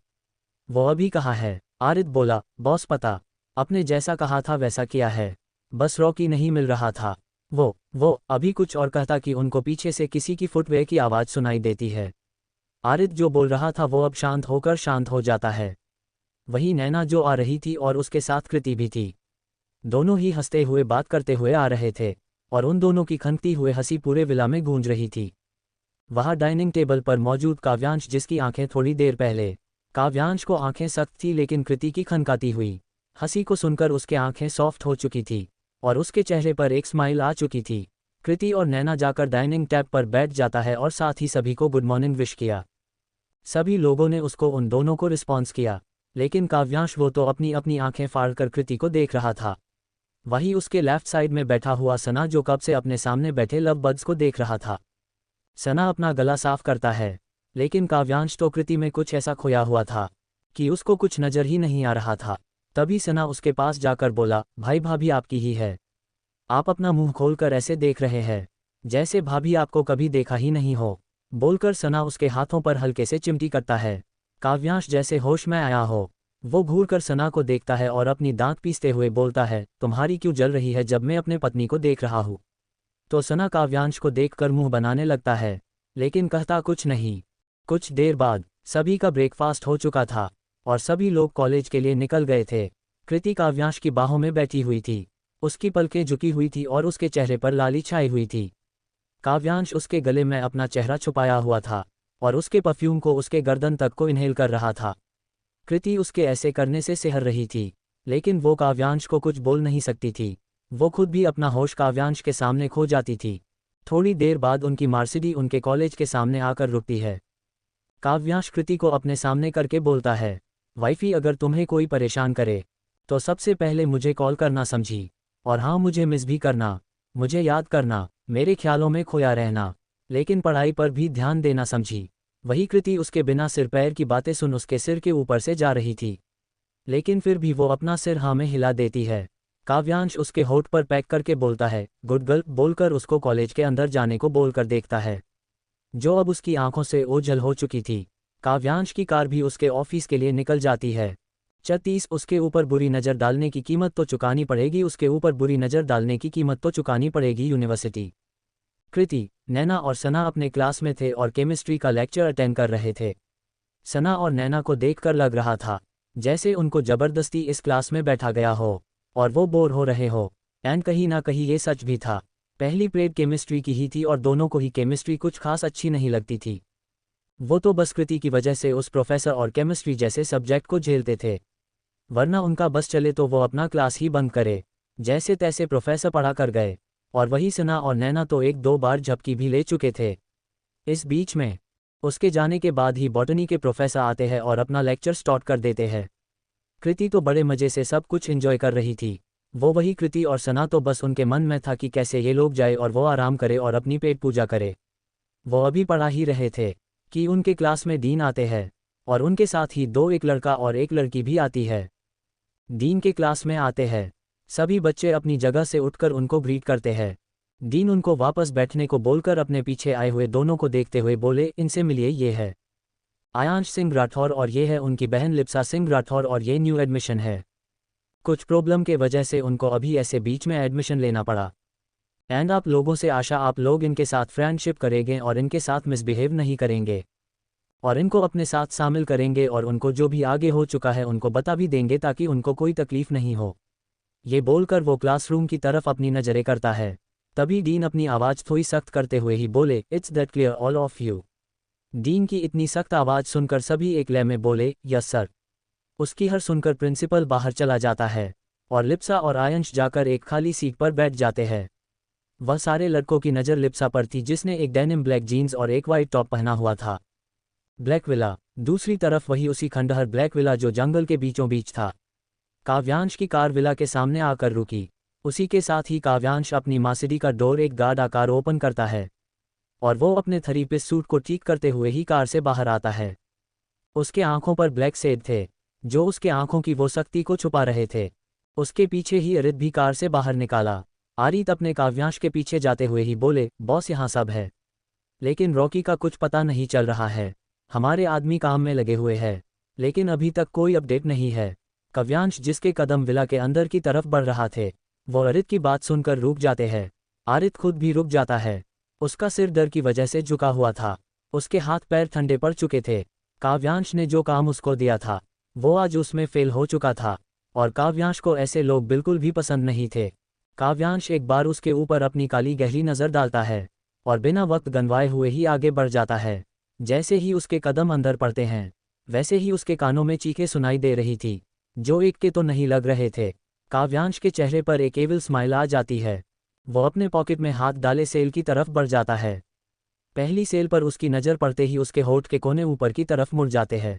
[SPEAKER 1] वो अभी कहाँ है? आरित बोला, बॉस पता, आपने जैसा कहा था वैसा किया है, बस रॉकी नहीं मिल रहा था। वो अभी कुछ और कहता कि उनको पीछे से किसी की फुटवेयर की आवाज़ सुनाई देती है। आरित जो बोल रहा था वो अब शांत होकर शांत हो जाता है। वही नैना जो आ रही थी और उसके साथ कृति भी थी। दोनों ही हंसते हुए बात करते हुए आ रहे थे और उन दोनों की खनकती हुए हंसी पूरे विला में गूंज रही थी। वहाँ डाइनिंग टेबल पर मौजूद काव्यांश, जिसकी आंखें थोड़ी देर पहले, काव्यांश को आंखें सख्त थी लेकिन कृति की खनकाती हुई हंसी को सुनकर उसके आंखें सॉफ्ट हो चुकी थी और उसके चेहरे पर एक स्माइल आ चुकी थी। कृति और नैना जाकर डाइनिंग टेबल पर बैठ जाता है और साथ ही सभी को गुड मॉर्निंग विश किया। सभी लोगों ने उसको उन दोनों को रिस्पॉन्स किया, लेकिन काव्यांश वो तो अपनी अपनी आंखें फाड़कर कृति को देख रहा था। वहीं उसके लेफ्ट साइड में बैठा हुआ सना, जो कब से अपने सामने बैठे लव बर्ड्स को देख रहा था। सना अपना गला साफ करता है, लेकिन काव्यांश तो कृति में कुछ ऐसा खोया हुआ था कि उसको कुछ नजर ही नहीं आ रहा था। तभी सना उसके पास जाकर बोला, भाई भाभी आपकी ही है, आप अपना मुंह खोलकर ऐसे देख रहे हैं जैसे भाभी आपको कभी देखा ही नहीं हो। बोलकर सना उसके हाथों पर हल्के से चिमटी करता है। काव्यांश जैसे होश में आया हो, वो घूरकर सना को देखता है और अपनी दांत पीसते हुए बोलता है, तुम्हारी क्यों जल रही है जब मैं अपने पत्नी को देख रहा हूँ? तो सना काव्यांश को देखकर मुंह बनाने लगता है, लेकिन कहता कुछ नहीं। कुछ देर बाद सभी का ब्रेकफास्ट हो चुका था और सभी लोग कॉलेज के लिए निकल गए थे। कृति काव्यांश की बाहों में बैठी हुई थी। उसकी पलकें झुकी हुई थी और उसके चेहरे पर लाली छाई हुई थी। काव्यांश उसके गले में अपना चेहरा छुपाया हुआ था और उसके परफ्यूम को उसके गर्दन तक को इन्हेल कर रहा था। कृति उसके ऐसे करने से सिहर रही थी, लेकिन वो काव्यांश को कुछ बोल नहीं सकती थी। वो खुद भी अपना होश काव्यांश के सामने खो जाती थी। थोड़ी देर बाद उनकी मार्सिडी उनके कॉलेज के सामने आकर रुकती है। काव्यांश कृति को अपने सामने करके बोलता है, वाइफी अगर तुम्हें कोई परेशान करे तो सबसे पहले मुझे कॉल करना समझी। और हाँ, मुझे मिस भी करना, मुझे याद करना, मेरे ख्यालों में खोया रहना, लेकिन पढ़ाई पर भी ध्यान देना समझी। वही कृति उसके बिना सिर पैर की बातें सुन उसके सिर के ऊपर से जा रही थी, लेकिन फिर भी वो अपना सिर हाँ में हिला देती है। काव्यांश उसके होठ पर पैक करके बोलता है, गुड गर्ल बोलकर उसको कॉलेज के अंदर जाने को बोलकर देखता है, जो अब उसकी आंखों से ओझल हो चुकी थी। काव्यांश की कार भी उसके ऑफिस के लिए निकल जाती है। 36 उसके ऊपर बुरी नज़र डालने की कीमत तो चुकानी पड़ेगी, उसके ऊपर बुरी नज़र डालने की कीमत तो चुकानी पड़ेगी यूनिवर्सिटी। कृति, नैना और सना अपने क्लास में थे और केमिस्ट्री का लेक्चर अटेंड कर रहे थे। सना और नैना को देखकर लग रहा था जैसे उनको जबरदस्ती इस क्लास में बैठा गया हो और वो बोर हो रहे हो। एंड कहीं ना कहीं ये सच भी था। पहली पीरियड केमिस्ट्री की ही थी और दोनों को ही केमिस्ट्री कुछ खास अच्छी नहीं लगती थी। वो तो बस कृति की वजह से उस प्रोफेसर और केमिस्ट्री जैसे सब्जेक्ट को झेलते थे, वरना उनका बस चले तो वो अपना क्लास ही बंद करे। जैसे तैसे प्रोफेसर पढ़ा कर गए और वही सना और नैना तो एक दो बार झपकी भी ले चुके थे। इस बीच में उसके जाने के बाद ही बॉटनी के प्रोफेसर आते हैं और अपना लेक्चर स्टार्ट कर देते हैं। कृति तो बड़े मज़े से सब कुछ एंजॉय कर रही थी। वो वही कृति और सना तो बस उनके मन में था कि कैसे ये लोग जाए और वो आराम करे और अपनी पेट पूजा करे। वो अभी पढ़ा ही रहे थे कि उनके क्लास में डीन आते हैं और उनके साथ ही एक लड़का और एक लड़की भी आती है। डीन के क्लास में आते हैं सभी बच्चे अपनी जगह से उठकर उनको ग्रीट करते हैं। डीन उनको वापस बैठने को बोलकर अपने पीछे आए हुए दोनों को देखते हुए बोले, इनसे मिलिए, ये है आयांश सिंह राठौर और ये है उनकी बहन लिप्सा सिंह राठौर और ये न्यू एडमिशन है। कुछ प्रॉब्लम के वजह से उनको अभी ऐसे बीच में एडमिशन लेना पड़ा। एंड आप लोगों से आशा आप लोग इनके साथ फ्रेंडशिप करेंगे और इनके साथ मिसबिहेव नहीं करेंगे और इनको अपने साथ शामिल करेंगे और उनको जो भी आगे हो चुका है उनको बता भी देंगे ताकि उनको कोई तकलीफ नहीं हो। ये बोलकर वो क्लासरूम की तरफ अपनी नज़रें करता है। तभी डीन अपनी आवाज़ थोड़ी सख्त करते हुए ही बोले, it's that clear all of you. Dean की इतनी सख्त आवाज़ सुनकर सभी एक लय में बोले, यस सर। उसकी हर सुनकर प्रिंसिपल बाहर चला जाता है और लिप्सा और आयंश जाकर एक खाली सीट पर बैठ जाते हैं। वह सारे लड़कों की नज़र लिप्सा पर थी जिसने एक डेनिम ब्लैक जीन्स और एक वाइट टॉप पहना हुआ था। ब्लैक विला, दूसरी तरफ वही उसी खंडहर ब्लैक विला जो जंगल के बीचों बीच था। काव्यांश की कार विला के सामने आकर रुकी। उसी के साथ ही काव्यांश अपनी मार्सिडीज का डोर एक गार्ड आकार ओपन करता है और वो अपने थेरेपिस्ट सूट को ठीक करते हुए ही कार से बाहर आता है। उसके आंखों पर ब्लैक शेड थे जो उसके आंखों की वो शक्ति को छुपा रहे थे। उसके पीछे ही अरित भी कार से बाहर निकाला। आरित अपने काव्यांश के पीछे जाते हुए ही बोले, बॉस यहाँ सब है, लेकिन रॉकी का कुछ पता नहीं चल रहा है। हमारे आदमी काम में लगे हुए हैं, लेकिन अभी तक कोई अपडेट नहीं है। काव्यांश जिसके कदम विला के अंदर की तरफ बढ़ रहा थे, वो अरित की बात सुनकर रुक जाते हैं। आरित खुद भी रुक जाता है। उसका सिर डर की वजह से झुका हुआ था। उसके हाथ पैर ठंडे पड़ चुके थे। काव्यांश ने जो काम उसको दिया था वो आज उसमें फेल हो चुका था और काव्यांश को ऐसे लोग बिल्कुल भी पसंद नहीं थे। काव्यांश एक बार उसके ऊपर अपनी काली गहरी नज़र डालता है और बिना वक्त गंवाए हुए ही आगे बढ़ जाता है। जैसे ही उसके कदम अंदर पड़ते हैं वैसे ही उसके कानों में चीखें सुनाई दे रही थी जो एक के तो नहीं लग रहे थे। काव्यांश के चेहरे पर एक एविल स्माइल आ जाती है। वो अपने पॉकेट में हाथ डाले सेल की तरफ बढ़ जाता है। पहली सेल पर उसकी नज़र पड़ते ही उसके होठ के कोने ऊपर की तरफ मुड़ जाते हैं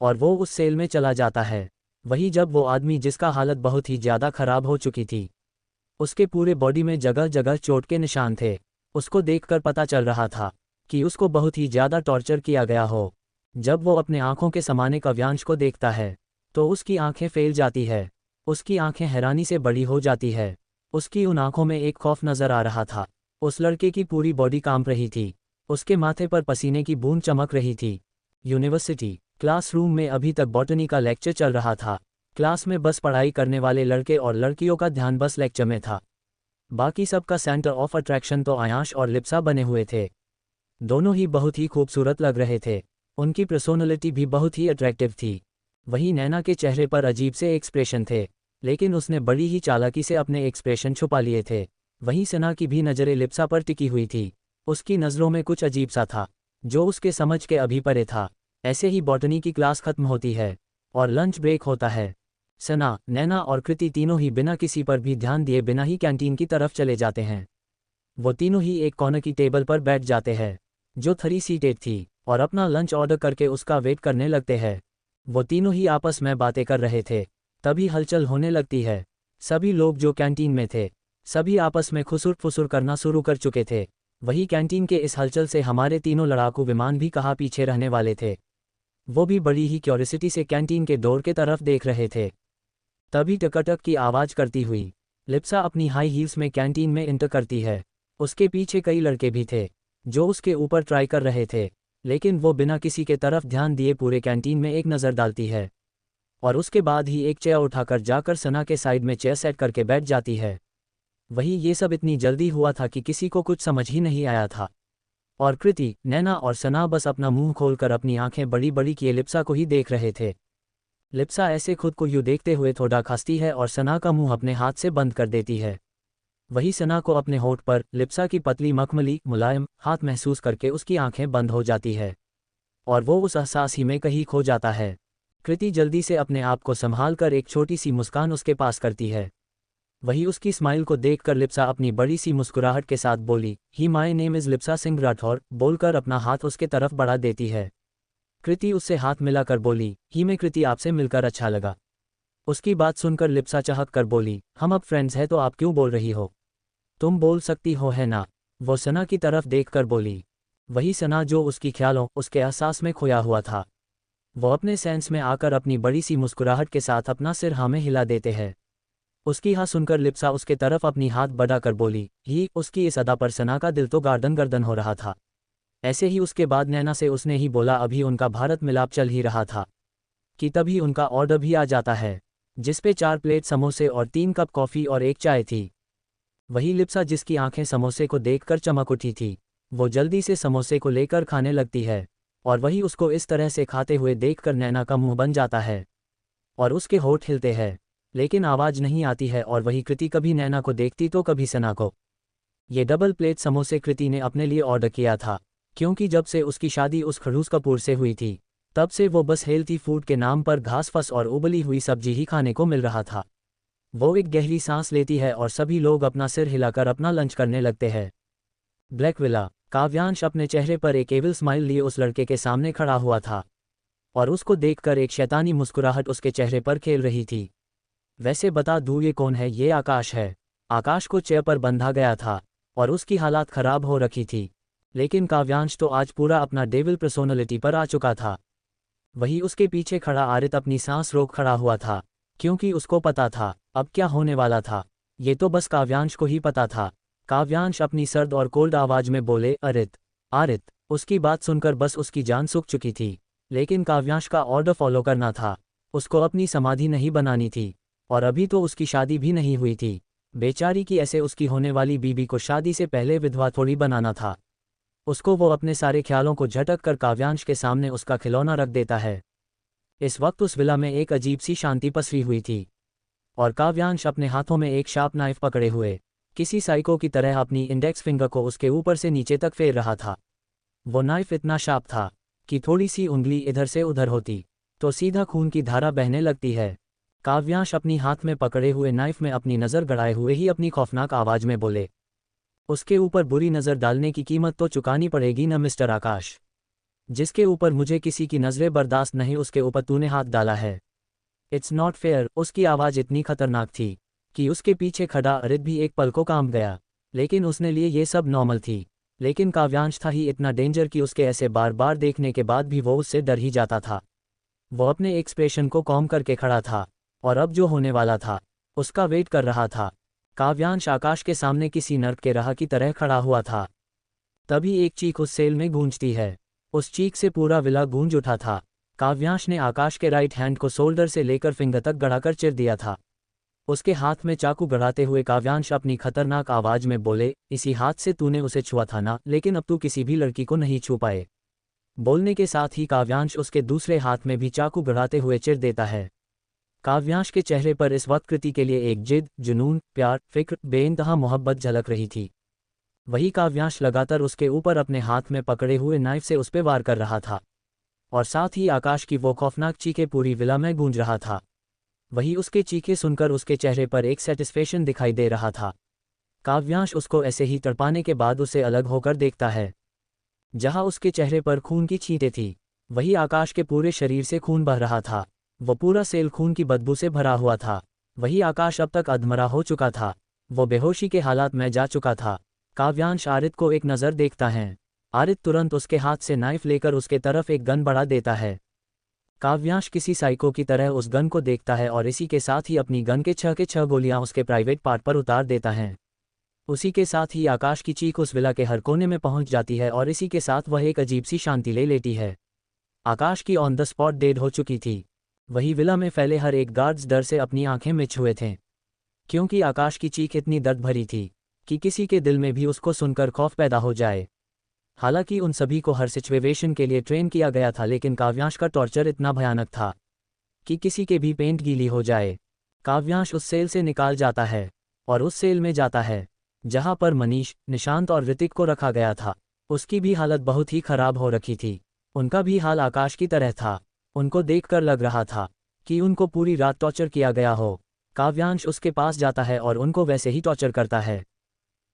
[SPEAKER 1] और वो उस सेल में चला जाता है। वही जब वो आदमी जिसका हालत बहुत ही ज़्यादा खराब हो चुकी थी, उसके पूरे बॉडी में जगह जगह चोट के निशान थे, उसको देखकर पता चल रहा था कि उसको बहुत ही ज़्यादा टॉर्चर किया गया हो। जब वो अपने आंखों के समाने काव्यांश को देखता है तो उसकी आंखें फैल जाती है। उसकी आंखें हैरानी से बड़ी हो जाती है। उसकी उन आंखों में एक खौफ नजर आ रहा था। उस लड़के की पूरी बॉडी कांप रही थी। उसके माथे पर पसीने की बूंद चमक रही थी। यूनिवर्सिटी क्लासरूम में अभी तक बॉटनी का लेक्चर चल रहा था। क्लास में बस पढ़ाई करने वाले लड़के और लड़कियों का ध्यान बस लेक्चर में था। बाकी सबका सेंटर ऑफ अट्रैक्शन तो आयांश और लिप्सा बने हुए थे। दोनों ही बहुत ही खूबसूरत लग रहे थे। उनकी पर्सोनैलिटी भी बहुत ही अट्रैक्टिव थी। वहीं नैना के चेहरे पर अजीब से एक्सप्रेशन थे, लेकिन उसने बड़ी ही चालाकी से अपने एक्सप्रेशन छुपा लिए थे। वहीं सना की भी नज़रें लिप्सा पर टिकी हुई थी। उसकी नज़रों में कुछ अजीब सा था, जो उसके समझ के अभी परे था। ऐसे ही बॉटनी की क्लास खत्म होती है और लंच ब्रेक होता है। सना, नैना और कृति तीनों ही बिना किसी पर भी ध्यान दिए बिना ही कैंटीन की तरफ चले जाते हैं। वो तीनों ही एक कॉर्नर की टेबल पर बैठ जाते हैं, जो 3 सीटेड थी, और अपना लंच ऑर्डर करके उसका वेट करने लगते हैं। वो तीनों ही आपस में बातें कर रहे थे, तभी हलचल होने लगती है। सभी लोग जो कैंटीन में थे, सभी आपस में खुसुर फुसुर करना शुरू कर चुके थे। वही कैंटीन के इस हलचल से हमारे तीनों लड़ाकू विमान भी कहाँ पीछे रहने वाले थे। वो भी बड़ी ही क्यूरियोसिटी से कैंटीन के डोर के तरफ देख रहे थे। तभी टकटक की आवाज़ करती हुई लिप्सा अपनी हाई हील्स में कैंटीन में इंटर करती है। उसके पीछे कई लड़के भी थे, जो उसके ऊपर ट्राई कर रहे थे, लेकिन वो बिना किसी के तरफ ध्यान दिए पूरे कैंटीन में एक नज़र डालती है, और उसके बाद ही एक चेयर उठाकर जाकर सना के साइड में चेयर सेट करके बैठ जाती है। वही ये सब इतनी जल्दी हुआ था कि किसी को कुछ समझ ही नहीं आया था, और कृति, नैना और सना बस अपना मुंह खोलकर अपनी आंखें बड़ी बड़ी किए लिप्सा को ही देख रहे थे। लिप्सा ऐसे खुद को यूं देखते हुए थोड़ा हंसती है और सना का मुंह अपने हाथ से बंद कर देती है। वही सना को अपने होठ पर लिप्सा की पतली मखमली मुलायम हाथ महसूस करके उसकी आंखें बंद हो जाती है, और वो उस एहसास ही में कहीं खो जाता है। कृति जल्दी से अपने आप को संभाल कर एक छोटी सी मुस्कान उसके पास करती है। वही उसकी स्माइल को देखकर लिप्सा अपनी बड़ी सी मुस्कुराहट के साथ बोली, hi my name is Lipsa Singh Rathore, बोलकर अपना हाथ उसके तरफ बढ़ा देती है। कृति उससे हाथ मिलाकर बोली, ही में कृति, आपसे मिलकर अच्छा लगा। उसकी बात सुनकर लिप्सा चाहत कर बोली, हम अब फ्रेंड्स हैं तो आप क्यों बोल रही हो? तुम बोल सकती हो है ना? वो सना की तरफ देखकर बोली। वही सना जो उसकी ख्यालों उसके एहसास में खोया हुआ था, वो अपने सेंस में आकर अपनी बड़ी सी मुस्कुराहट के साथ अपना सिर हाँ में हिला देते हैं। उसकी हाँ सुनकर लिप्सा उसके तरफ अपनी हाथ बढ़ाकर बोली, ही। उसकी इस अदा पर सना का दिल तो गर्दन गर्दन हो रहा था। ऐसे ही उसके बाद नैना से उसने ही बोला, अभी उनका भारत मिलाप चल ही रहा था कि तभी उनका ऑर्डर भी आ जाता है, जिसपे 4 प्लेट समोसे और 3 कप कॉफ़ी और एक चाय थी। वही लिप्सा, जिसकी आंखें समोसे को देखकर चमक उठी थी, वो जल्दी से समोसे को लेकर खाने लगती है, और वही उसको इस तरह से खाते हुए देखकर नैना का मुंह बन जाता है और उसके होठ हिलते हैं, लेकिन आवाज़ नहीं आती है। और वही कृति कभी नैना को देखती तो कभी सना को। ये डबल प्लेट समोसे कृति ने अपने लिए ऑर्डर किया था, क्योंकि जब से उसकी शादी उस खड़ूस कपूर से हुई थी, तब से वो बस हेल्थी फूड के नाम पर घास फस और उबली हुई सब्जी ही खाने को मिल रहा था। वो एक गहरी सांस लेती है और सभी लोग अपना सिर हिलाकर अपना लंच करने लगते हैं। Black villa. काव्यांश अपने चेहरे पर एक एविल स्माइल लिए उस लड़के के सामने खड़ा हुआ था, और उसको देखकर एक शैतानी मुस्कुराहट उसके चेहरे पर खेल रही थी। वैसे बता दूँ ये कौन है? ये आकाश है। आकाश को चेयर पर बंधा गया था और उसकी हालात खराब हो रखी थी, लेकिन काव्यांश तो आज पूरा अपना डेविल पर्सोनैलिटी पर आ चुका था। वही उसके पीछे खड़ा आरित अपनी सांस रोक खड़ा हुआ था, क्योंकि उसको पता था अब क्या होने वाला था। ये तो बस काव्यांश को ही पता था। काव्यांश अपनी सर्द और कोल्ड आवाज में बोले, अरित, आरित। उसकी बात सुनकर बस उसकी जान सूख चुकी थी, लेकिन काव्यांश का ऑर्डर फॉलो करना था। उसको अपनी समाधि नहीं बनानी थी, और अभी तो उसकी शादी भी नहीं हुई थी। बेचारी की ऐसे उसकी होने वाली बीबी को शादी से पहले विधवा थोड़ी बनाना था। उसको वो अपने सारे ख्यालों को झटक कर काव्यांश के सामने उसका खिलौना रख देता है। इस वक्त उस विला में एक अजीब सी शांति पसरी हुई थी, और काव्यांश अपने हाथों में एक शार्प नाइफ पकड़े हुए किसी साइको की तरह अपनी इंडेक्स फिंगर को उसके ऊपर से नीचे तक फेर रहा था। वो नाइफ इतना शार्प था कि थोड़ी सी उंगली इधर से उधर होती तो सीधा खून की धारा बहने लगती है। काव्यांश अपनी हाथ में पकड़े हुए नाइफ में अपनी नज़र गड़ाए हुए ही अपनी खौफनाक आवाज में बोले, उसके ऊपर बुरी नज़र डालने की कीमत तो चुकानी पड़ेगी न मिस्टर आकाश। जिसके ऊपर मुझे किसी की नज़रें बर्दाश्त नहीं, उसके ऊपर तूने हाथ डाला है। It's not fair. उसकी आवाज़ इतनी खतरनाक थी कि उसके पीछे खड़ा अरित भी एक पल को कांप गया, लेकिन उसने लिए ये सब नॉर्मल थी। लेकिन काव्यांश था ही इतना डेंजर कि उसके ऐसे बार बार देखने के बाद भी वो उससे डर ही जाता था। वो अपने एक्सप्रेशन को कॉम करके खड़ा था, और अब जो होने वाला था उसका वेट कर रहा था। काव्यांश आकाश के सामने किसी नर्क के राह की तरह खड़ा हुआ था। तभी एक चीख उस सेल में गूंजती है। उस चीख से पूरा विला गूंज उठा था। काव्यांश ने आकाश के राइट हैंड को शोल्डर से लेकर फिंगर तक गड़ाकर चिर दिया था। उसके हाथ में चाकू गड़ाते हुए काव्यांश अपनी खतरनाक आवाज में बोले, इसी हाथ से तूने उसे छुआ था ना, लेकिन अब तू किसी भी लड़की को नहीं छू पाए। बोलने के साथ ही काव्यांश उसके दूसरे हाथ में भी चाकू गड़ाते हुए चिर देता है। काव्यांश के चेहरे पर इस वक्त कृति के लिए एक जिद, जुनून, प्यार, फिक्र, बेइंतहा मोहब्बत झलक रही थी। वही काव्यांश लगातार उसके ऊपर अपने हाथ में पकड़े हुए नाइफ से उस पर वार कर रहा था, और साथ ही आकाश की वो खौफनाक चीखें पूरी विला में गूंज रहा था। वही उसके चीखें सुनकर उसके चेहरे पर एक सेटिस्फेक्शन दिखाई दे रहा था। काव्यांश उसको ऐसे ही तड़पाने के बाद उसे अलग होकर देखता है। जहां उसके चेहरे पर खून की छींटें थी, वही आकाश के पूरे शरीर से खून बह रहा था। वो पूरा सेल खून की बदबू से भरा हुआ था। वही आकाश अब तक अधमरा हो चुका था। वो बेहोशी के हालात में जा चुका था। काव्यांश आरित को एक नज़र देखता है। आरित तुरंत उसके हाथ से नाइफ लेकर उसके तरफ एक गन बढ़ा देता है। काव्यांश किसी साइको की तरह उस गन को देखता है और इसी के साथ ही अपनी गन के 6 गोलियां उसके प्राइवेट पार्ट पर उतार देता है। उसी के साथ ही आकाश की चीख उस विला के हर कोने में पहुंच जाती है और इसी के साथ वह एक अजीब सी शांति ले लेती है। आकाश की ऑन द स्पॉट डेड हो चुकी थी। वही विला में फैले हर एक गार्ड्स डर से अपनी आंखें मिच हुए थे, क्योंकि आकाश की चीख इतनी दर्द भरी थी कि किसी के दिल में भी उसको सुनकर खौफ पैदा हो जाए। हालांकि उन सभी को हर सिचुएशन के लिए ट्रेन किया गया था, लेकिन काव्यांश का टॉर्चर इतना भयानक था कि किसी के भी पेंट गीली हो जाए। काव्यांश उस सेल से निकाल जाता है और उस सेल में जाता है जहां पर मनीष, निशांत और ऋतिक को रखा गया था। उसकी भी हालत बहुत ही खराब हो रखी थी। उनका भी हाल आकाश की तरह था। उनको देखकर लग रहा था कि उनको पूरी रात टॉर्चर किया गया हो। काव्यांश उसके पास जाता है और उनको वैसे ही टॉर्चर करता है।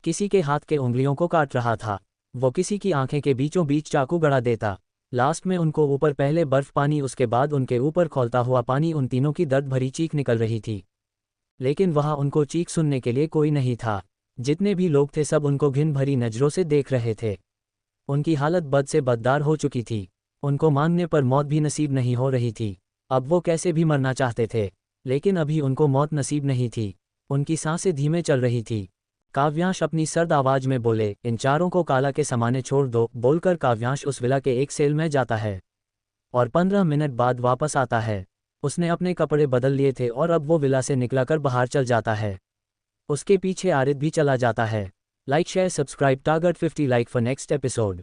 [SPEAKER 1] किसी के हाथ के उंगलियों को काट रहा था। वो किसी की आंखें के बीचों बीच चाकू गड़ा देता। लास्ट में उनको ऊपर पहले बर्फ पानी, उसके बाद उनके ऊपर खौलता हुआ पानी। उन तीनों की दर्द भरी चीख निकल रही थी, लेकिन वहां उनको चीख सुनने के लिए कोई नहीं था। जितने भी लोग थे सब उनको घिन भरी नज़रों से देख रहे थे। उनकी हालत बद से बददार हो चुकी थी। उनको मांगने पर मौत भी नसीब नहीं हो रही थी। अब वो कैसे भी मरना चाहते थे, लेकिन अभी उनको मौत नसीब नहीं थी। उनकी सांसें धीमे चल रही थी। काव्यांश अपनी सर्द आवाज में बोले, इन चारों को काला के समाने छोड़ दो। बोलकर काव्यांश उस विला के एक सेल में जाता है और 15 मिनट बाद वापस आता है। उसने अपने कपड़े बदल लिए थे और अब वो विला से निकलाकर बाहर चल जाता है। उसके पीछे आरित भी चला जाता है। Like, share, subscribe target 50 like for next episode.